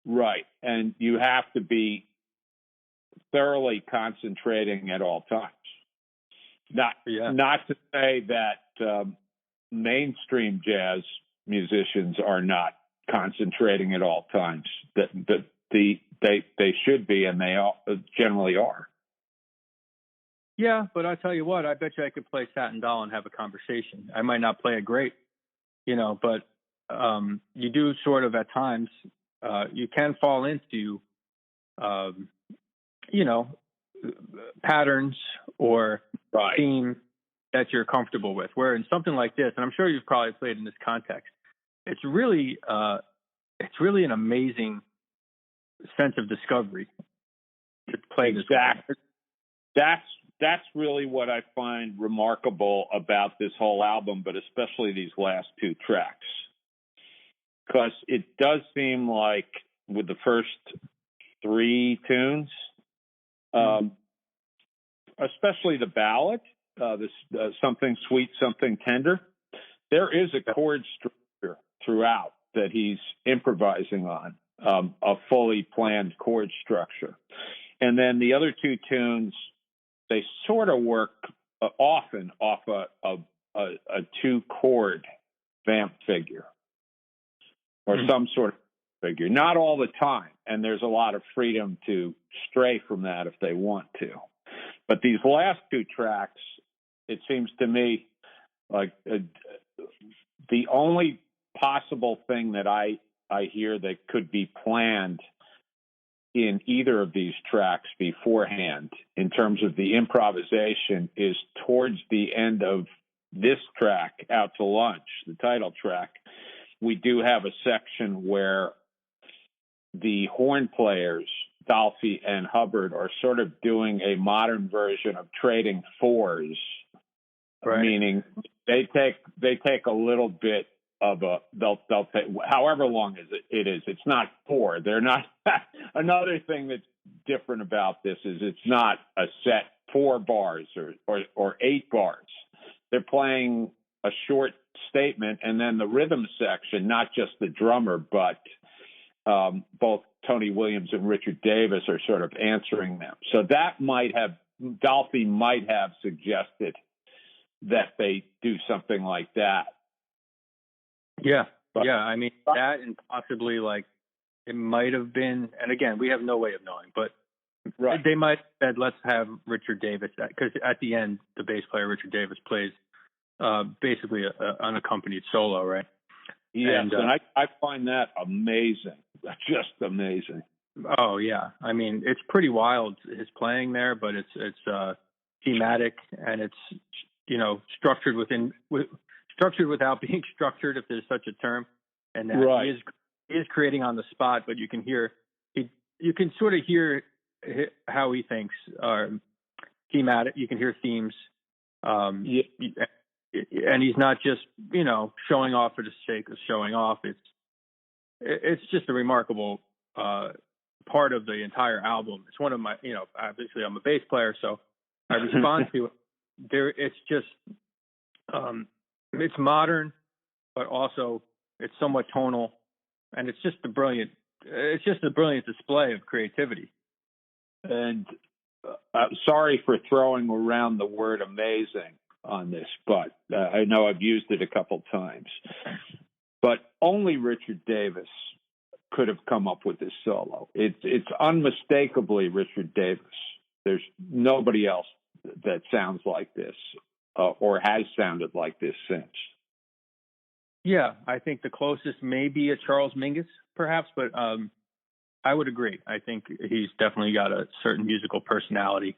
Right. And you have to be thoroughly concentrating at all times. Not to say that mainstream jazz musicians are not concentrating at all times. They should be, and they generally are. Yeah, but I'll tell you what, I bet you I could play Satin Doll and have a conversation. I might not play it great, but you do sort of at times, you can fall into, patterns or Right. themes that you're comfortable with. Where in something like this, and I'm sure you've probably played in this context, it's really an amazing sense of discovery to play this. Exactly. That's really what I find remarkable about this whole album, but especially these last two tracks, because it does seem like with the first three tunes, especially the ballad, something sweet, something tender, there is a chord structure throughout that he's improvising on, a fully planned chord structure. And then the other two tunes, they sort of work often off a two-chord vamp figure or some sort of figure. Not all the time, and there's a lot of freedom to stray from that if they want to. But these last two tracks, it seems to me like the only possible thing that I hear that could be planned in either of these tracks beforehand in terms of the improvisation is towards the end of this track, Out to Lunch, the title track. We do have a section where the horn players, Dolphy and Hubbard, are sort of doing a modern version of trading fours, right. Meaning they take a little bit of they'll take however long it is. It's not four. They're not. Another thing that's different about this is it's not a set 4 bars or 8 bars. They're playing a short statement, and then the rhythm section, not just the drummer, but both Tony Williams and Richard Davis are sort of answering them. So that Dolphy might have suggested that they do something like that. Yeah. Yeah. I mean, that and possibly it might have been, and again, we have no way of knowing, but right. They might have said, let's have Richard Davis, because at the end, the bass player, Richard Davis, plays basically an unaccompanied solo, right? Yes, and I find that amazing. Just amazing. Oh, yeah. I mean, it's pretty wild, his playing there, but it's thematic, and it's, structured without being structured, if there's such a term. And that right. he is creating on the spot, but you can sort of hear how he thinks thematic. You can hear themes. Yeah. And he's not just, showing off for the sake of showing off. It's just a remarkable part of the entire album. It's one of my, obviously I'm a bass player, so I respond to it. It's just, it's modern, but also it's somewhat tonal, and it's just a brilliant display of creativity. And sorry for throwing around the word amazing on this, but I know I've used it a couple times. But only Richard Davis could have come up with this solo. It's unmistakably Richard Davis. There's nobody else that sounds like this or has sounded like this since. Yeah, I think the closest may be a Charles Mingus, perhaps, but I would agree. I think he's definitely got a certain musical personality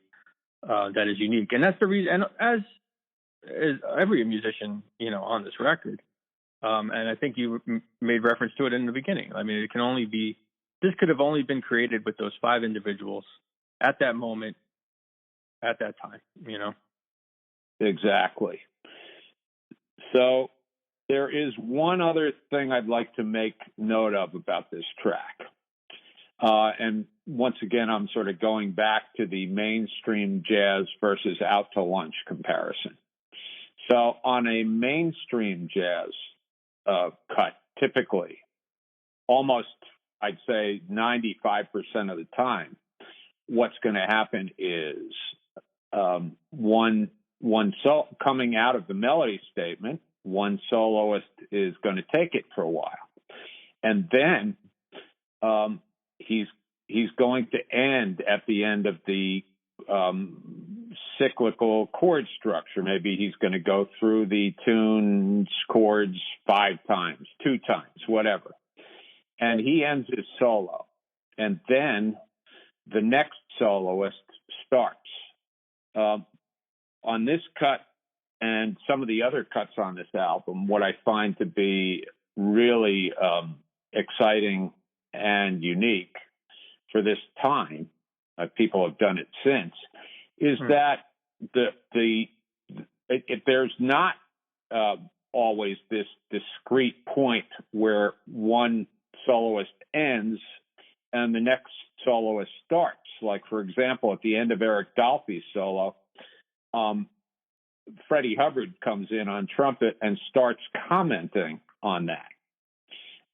that is unique, and that's the reason. And as every musician, on this record, and I think you made reference to it in the beginning. I mean, this could have only been created with those 5 individuals at that moment, at that time. Exactly. So there is one other thing I'd like to make note of about this track. And once again, I'm sort of going back to the mainstream jazz versus Out to Lunch comparison. So on a mainstream jazz cut, typically, almost, I'd say 95% of the time, what's going to happen is coming out of the melody statement, one soloist is going to take it for a while. and then he's going to end at the end of the cyclical chord structure. Maybe he's going to go through the tune's chords 5 times, 2 times, whatever. And he ends his solo. And then the next soloist starts. On this cut and some of the other cuts on this album, what I find to be really exciting and unique for this time, people have done it since, is that there's not always this discrete point where one soloist ends and the next soloist starts. Like, for example, at the end of Eric Dolphy's solo, Freddie Hubbard comes in on trumpet and starts commenting on that.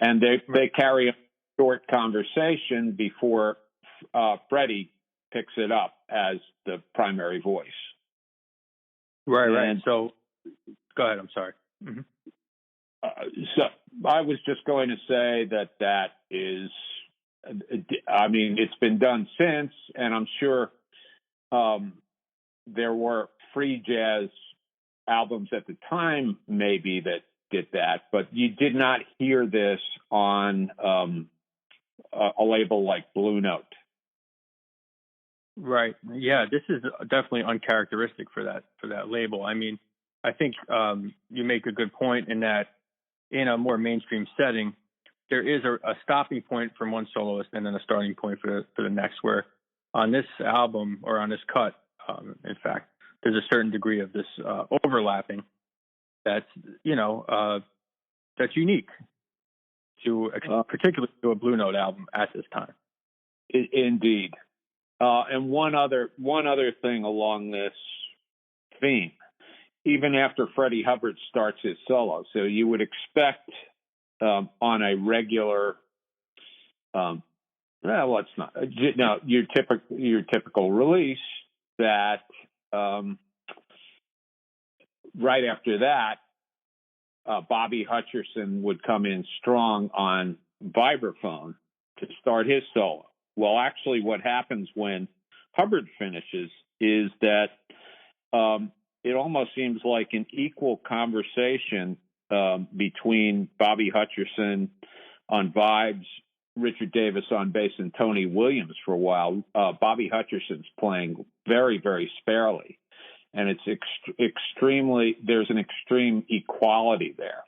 And they carry a short conversation before Freddie picks it up as the primary voice. Right. So, go ahead. I'm sorry. Mm-hmm. So I was just going to say that is, I mean, it's been done since, and I'm sure there were free jazz albums at the time maybe that did that, but you did not hear this on a label like Blue Note. Right. Yeah, this is definitely uncharacteristic for that label. I mean, I think you make a good point in that in a more mainstream setting, there is a stopping point from one soloist and then a starting point for the next, where on this album or on this cut, in fact, there's a certain degree of this overlapping that's unique to particularly to a Blue Note album at this time. Indeed. And one other thing along this theme, even after Freddie Hubbard starts his solo, so you would expect on a regular, your typical release that right after that, Bobby Hutcherson would come in strong on vibraphone to start his solo. Well, actually, what happens when Hubbard finishes is that it almost seems like an equal conversation between Bobby Hutcherson on vibes, Richard Davis on bass, and Tony Williams for a while. Bobby Hutcherson's playing very, very sparely, and it's extremely, there's an extreme equality there.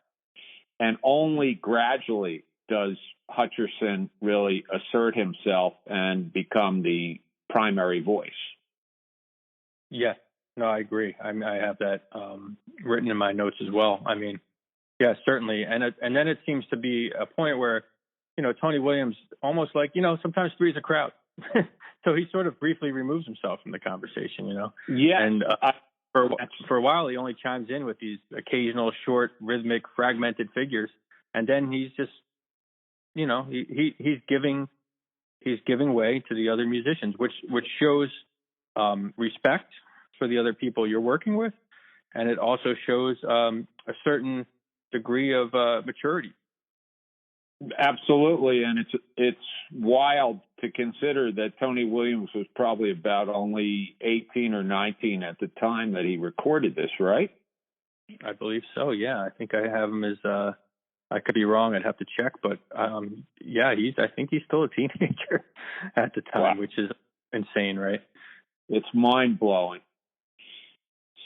And only gradually does Hutcherson really assert himself and become the primary voice. Yeah, no, I agree. I have that written in my notes as well. I mean, yeah, certainly. And then it seems to be a point where, Tony Williams almost like, sometimes three's a crowd. So he sort of briefly removes himself from the conversation, Yeah. And for a while, he only chimes in with these occasional short, rhythmic, fragmented figures. And then he's just, he's giving way to the other musicians, which shows respect for the other people you're working with, and it also shows a certain degree of maturity. Absolutely, and it's wild to consider that Tony Williams was probably about only 18 or 19 at the time that he recorded this, right? I believe so. Yeah, I think I have him as. I could be wrong. I'd have to check, but yeah, I think he's still a teenager at the time, wow. Which is insane, right? It's mind blowing.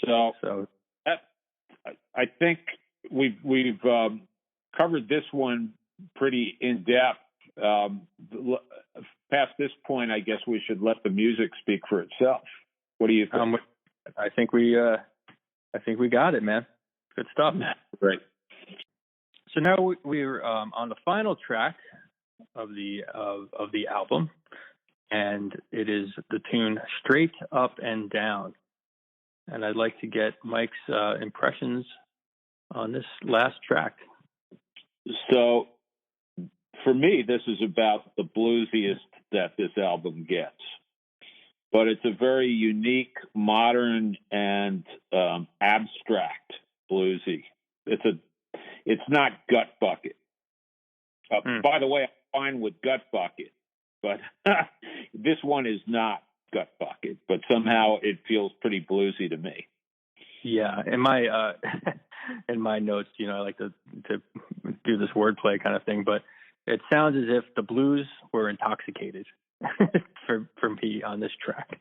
So I think we've covered this one pretty in depth. Past this point, I guess we should let the music speak for itself. What do you think? I think we got it, man. Good stuff. Great. So now we're on the final track of the album, and it is the tune "Straight Up and Down." And I'd like to get Mike's impressions on this last track. So, for me, this is about the bluesiest that this album gets. But it's a very unique, modern, and abstract bluesy. It's not gut bucket. By the way, I'm fine with Gut Bucket, but this one is not Gut Bucket, but somehow it feels pretty bluesy to me. Yeah, in my in my notes, you know, I like to do this wordplay kind of thing, but it sounds as if the blues were intoxicated for me on this track.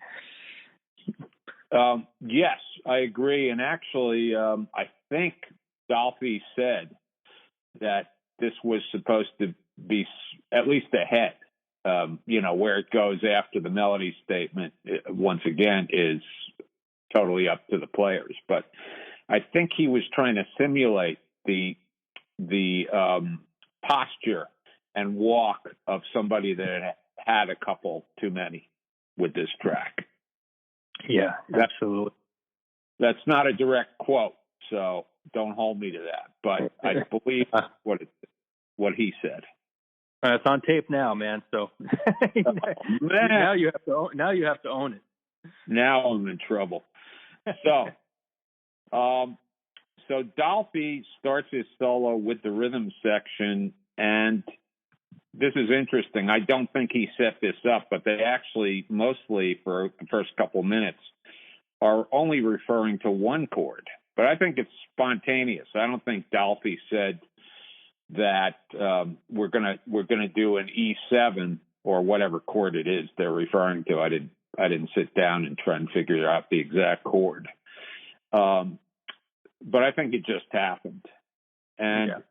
Yes, I agree. And actually, I think Dolphy said that this was supposed to be at least ahead. You know, where it goes after the melody statement, once again, is totally up to the players. But I think he was trying to simulate the posture and walk of somebody that had a couple too many with this track. Yeah, absolutely. That's not a direct quote, so don't hold me to that. But I believe what he said. It's on tape now, man. So now you have to own it. Now I'm in trouble. So, so Dolphy starts his solo with the rhythm section, and this is interesting. I don't think he set this up, but they actually, mostly for the first couple minutes, are only referring to one chord. But I think it's spontaneous. I don't think Dolphy said that we're gonna do an E7 or whatever chord it is they're referring to. I didn't sit down and try and figure out the exact chord. But I think it just happened. And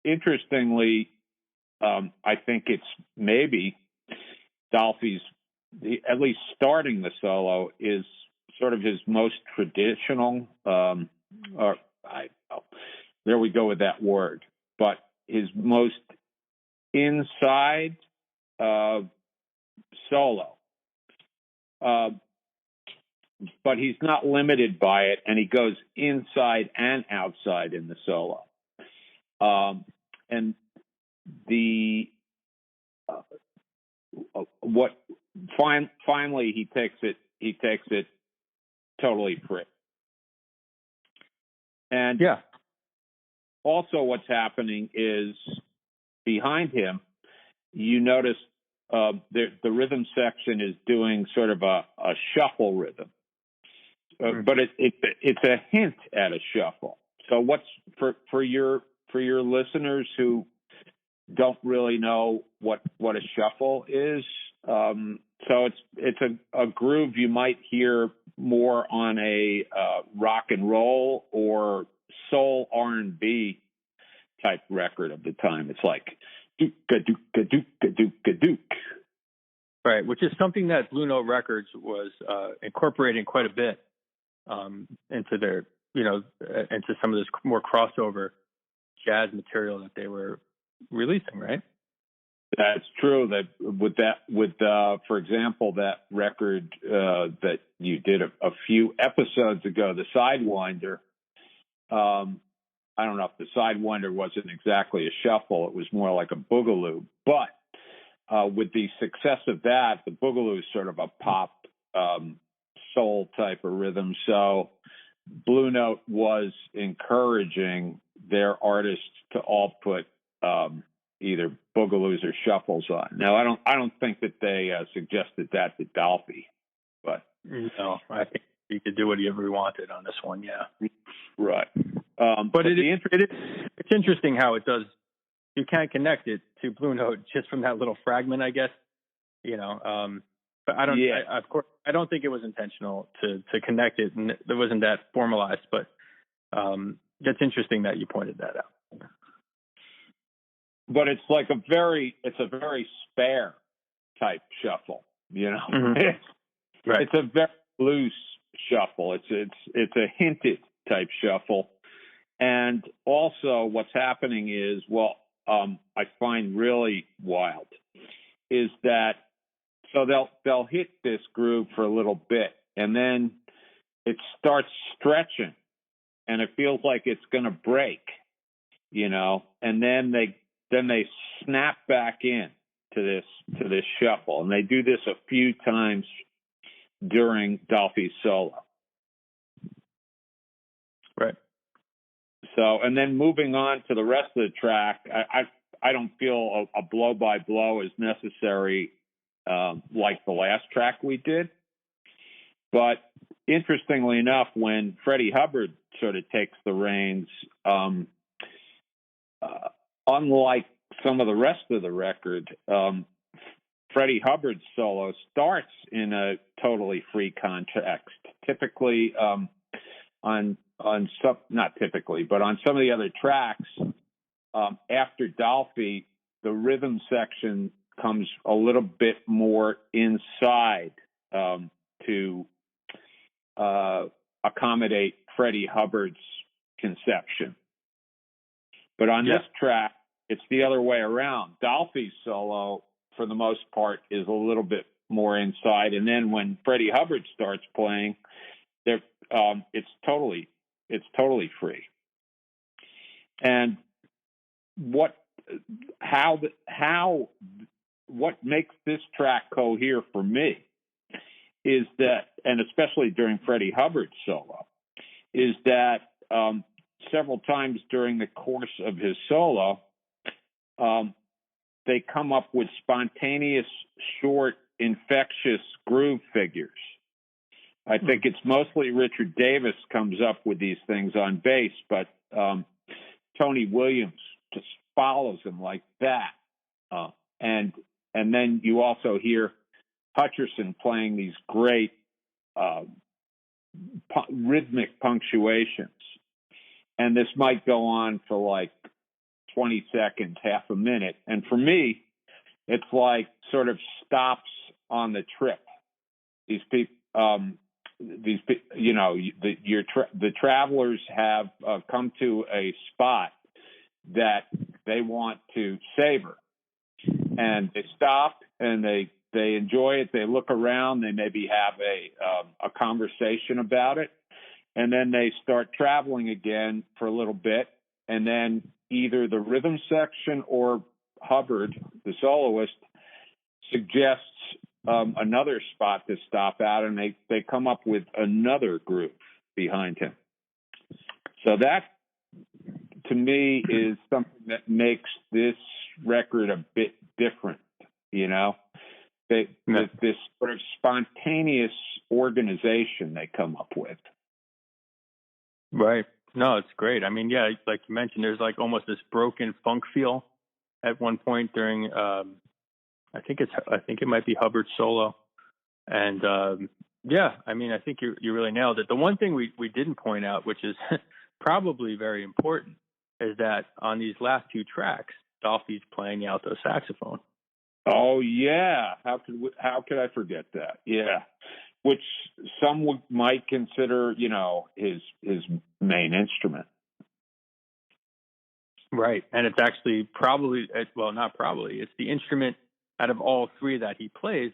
interestingly, I think it's maybe Dolphy's, at least starting the solo, is sort of his most traditional, there we go with that word, but his most inside solo. But he's not limited by it, and he goes inside and outside in the solo. And the finally he takes it totally free. And also what's happening is behind him, you notice the rhythm section is doing sort of a shuffle rhythm. But it's a hint at a shuffle. So what's for your listeners who don't really know what a shuffle is? So it's a groove you might hear more on a rock and roll or soul R&B type record of the time. It's like dook-a-dook-a-dook-a-dook-a-dook. Right, which is something that Blue Note Records was incorporating quite a bit into their, into some of this more crossover jazz material that they were releasing, right? That's true. That for example, that record that you did a few episodes ago, the Sidewinder. I don't know if the Sidewinder wasn't exactly a shuffle; it was more like a boogaloo. But with the success of that, the boogaloo is sort of a pop soul type of rhythm. So Blue Note was encouraging their artists to all put either boogaloos or shuffles on. Now, I don't think that they suggested that to Dolphy, but no, I think he could do whatever he wanted on this one. Yeah, right. But it's interesting how it does. You can't connect it to Blue Note just from that little fragment, I guess. But I don't. Yeah. Of course, I don't think it was intentional to connect it, and it wasn't that formalized. But that's interesting that you pointed that out. But it's like a very spare type shuffle, Mm-hmm. Right. It's a very loose shuffle. It's a hinted type shuffle. And also what's happening is, I find really wild is that, so they'll hit this groove for a little bit and then it starts stretching and it feels like it's going to break, and then they snap back in to this shuffle, and they do this a few times during Dolphy's solo. Right. So, and then moving on to the rest of the track, I don't feel a blow by blow is necessary like the last track we did. But interestingly enough, when Freddie Hubbard sort of takes the reins, unlike some of the rest of the record, Freddie Hubbard's solo starts in a totally free context. Typically, on some, not typically, but on some of the other tracks, after Dolphy, the rhythm section comes a little bit more inside to accommodate Freddie Hubbard's conception. But on this track, it's the other way around. Dolphy's solo, for the most part, is a little bit more inside, and then when Freddie Hubbard starts playing, it's totally free. And what makes this track cohere for me is that, and especially during Freddie Hubbard's solo, is that several times during the course of his solo, they come up with spontaneous, short, infectious groove figures. I think it's mostly Richard Davis comes up with these things on bass, but Tony Williams just follows him like that. And then you also hear Hutcherson playing these great rhythmic punctuations. And this might go on for like 20 seconds, half a minute. And for me, it's like sort of stops on the trip. These people, the travelers have come to a spot that they want to savor, and they stop and they enjoy it. They look around. They maybe have a conversation about it, and then they start traveling again for a little bit, and then either the rhythm section or Hubbard, the soloist, suggests another spot to stop at, and they come up with another groove behind him. So that, to me, is something that makes this record a bit different, you know? This sort of spontaneous organization they come up with. Right. No, it's great. I mean, yeah, like you mentioned, there's like almost this broken funk feel at one point during, I think it might be Hubbard's solo. And, I mean, I think you really nailed it. The one thing we didn't point out, which is probably very important, is that on these last two tracks, Dolphy's playing the alto saxophone. Oh yeah, how could I forget that? Yeah, which some might consider, his main instrument. Right, and it's actually it's the instrument out of all three that he plays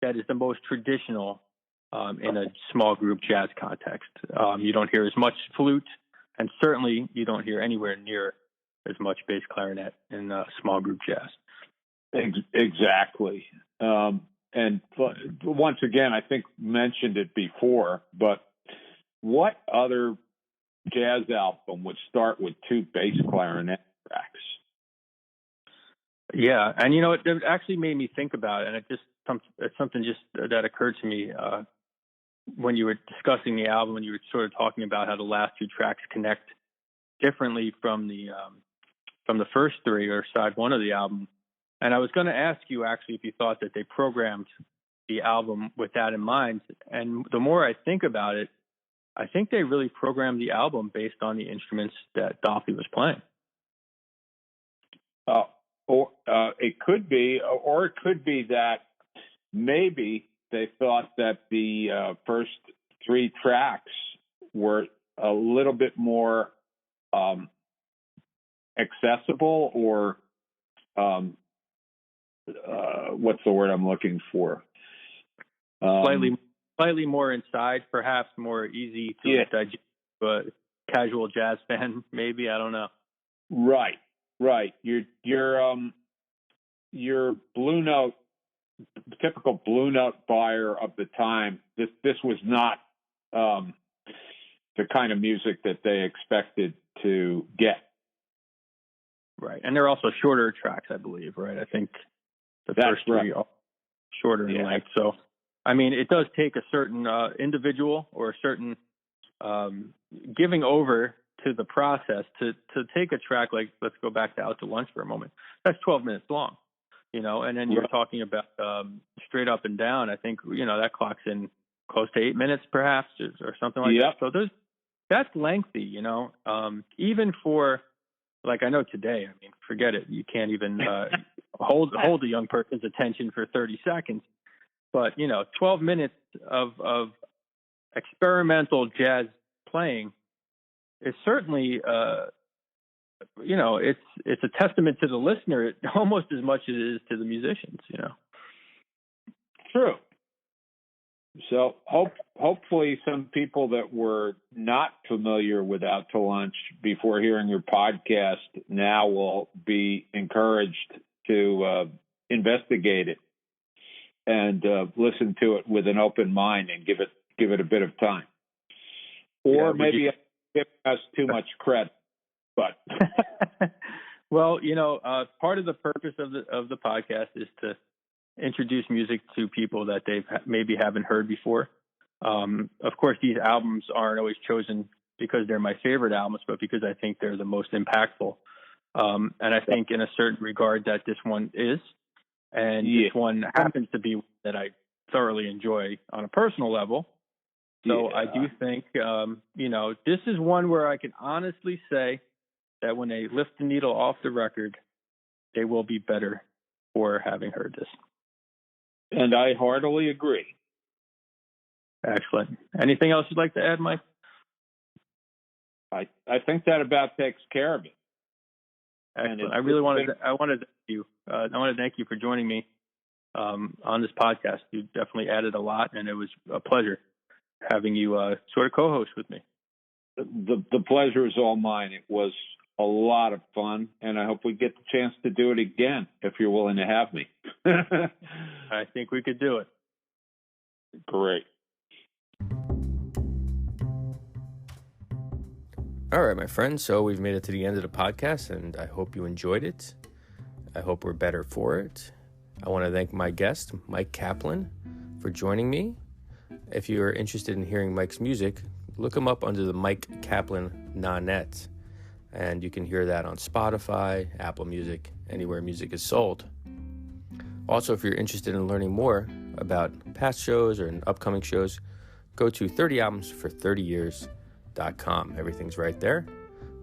that is the most traditional in a small group jazz context. You don't hear as much flute, and certainly you don't hear anywhere near as much bass clarinet in small group jazz. Exactly. And once again, I think mentioned it before, but what other jazz album would start with two bass clarinet tracks? Yeah, and it actually made me think about it, and it's something just that occurred to me when you were discussing the album, when you were sort of talking about how the last two tracks connect differently from the first three, or side one of the album. And I was going to ask you actually if you thought that they programmed the album with that in mind. And the more I think about it, I think they really programmed the album based on the instruments that Dolphy was playing. It could be, or it could be that maybe they thought that the first three tracks were a little bit more accessible, or what's the word I'm looking for? Slightly more inside, perhaps more easy to digest, but casual jazz fan, maybe, I don't know. Right. Your Blue Note, typical Blue Note buyer of the time, this was not the kind of music that they expected to get. Right. And they're also shorter tracks, I believe, right? I think the That's first three right. are shorter in length. So, I mean, it does take a certain individual or a certain giving over to the process to take a track like, let's go back to Out to Lunch for a moment. That's 12 minutes long, you know, and then you're talking about straight up and down. I think, you know, that clocks in close to 8 minutes perhaps or something like that. So that's lengthy, you know, even for, like, I know today, I mean, forget it. You can't even hold a young person's attention for 30 seconds. But, you know, 12 minutes of experimental jazz playing is certainly, you know, it's a testament to the listener almost as much as it is to the musicians, you know. True. So hopefully some people that were not familiar with Out to Lunch before hearing your podcast now will be encouraged to investigate it and listen to it with an open mind and give it a bit of time. Or maybe I'm giving us too much credit, but well, you know, part of the purpose of the podcast is to introduce music to people that they maybe haven't heard before. Of course, these albums aren't always chosen because they're my favorite albums, but because I think they're the most impactful. And I think in a certain regard that this one is. And this one happens to be that I thoroughly enjoy on a personal level. So I do think, you know, this is one where I can honestly say that when they lift the needle off the record, they will be better for having heard this. And I heartily agree. Excellent. Anything else you'd like to add, Mike? I think that about takes care of it. Excellent. I really wanted to thank you. I want to thank you for joining me on this podcast. You definitely added a lot, and it was a pleasure having you sort of co-host with me. The pleasure is all mine. It was a lot of fun, and I hope we get the chance to do it again if you're willing to have me. I think we could do it. Great. All right, my friends. So we've made it to the end of the podcast, and I hope you enjoyed it. I hope we're better for it. I want to thank my guest, Mike Kaplan, for joining me. If you're interested in hearing Mike's music, look him up under the Mike Kaplan Nanette, and you can hear that on Spotify, Apple Music, anywhere music is sold. Also, if you're interested in learning more about past shows or upcoming shows, go to 30albums for30years.com. Everything's right there.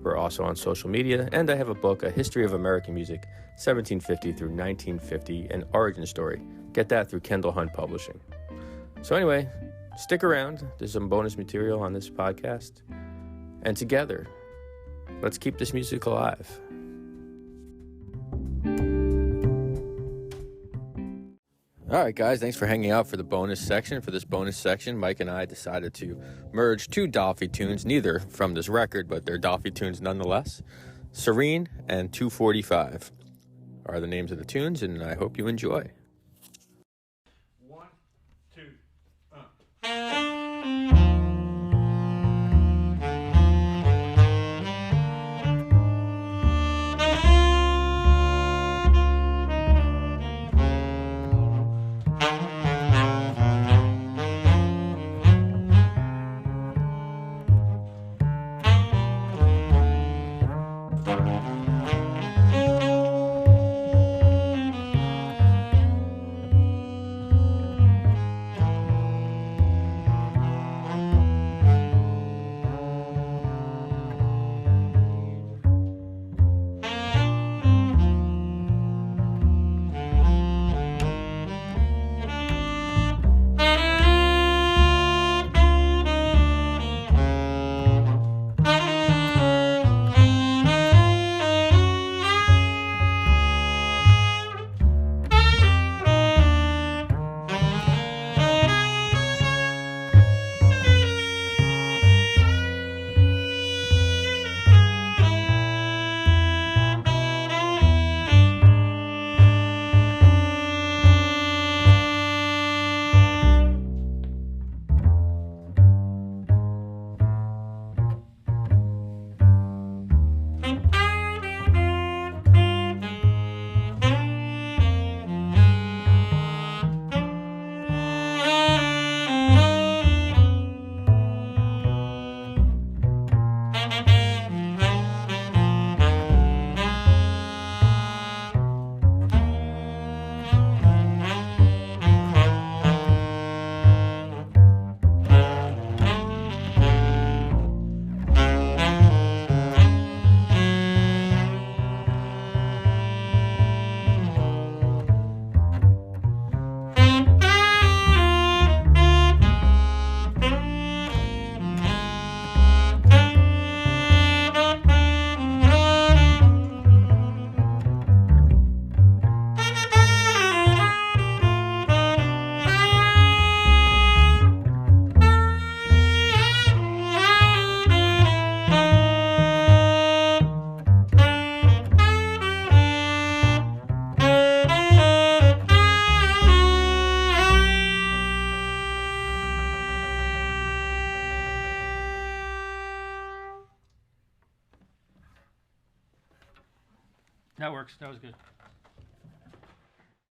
We're also on social media, and I have a book, A History of American Music, 1750 through 1950, an origin story. Get that through Kendall Hunt Publishing. So anyway, stick around. There's some bonus material on this podcast. And together, let's keep this music alive. All right, guys, thanks for hanging out for the bonus section. For this bonus section, Mike and I decided to merge two Dolphy tunes, neither from this record, but they're Dolphy tunes nonetheless. Serene and 245 are the names of the tunes, and I hope you enjoy. 1, 2, That works. That was good.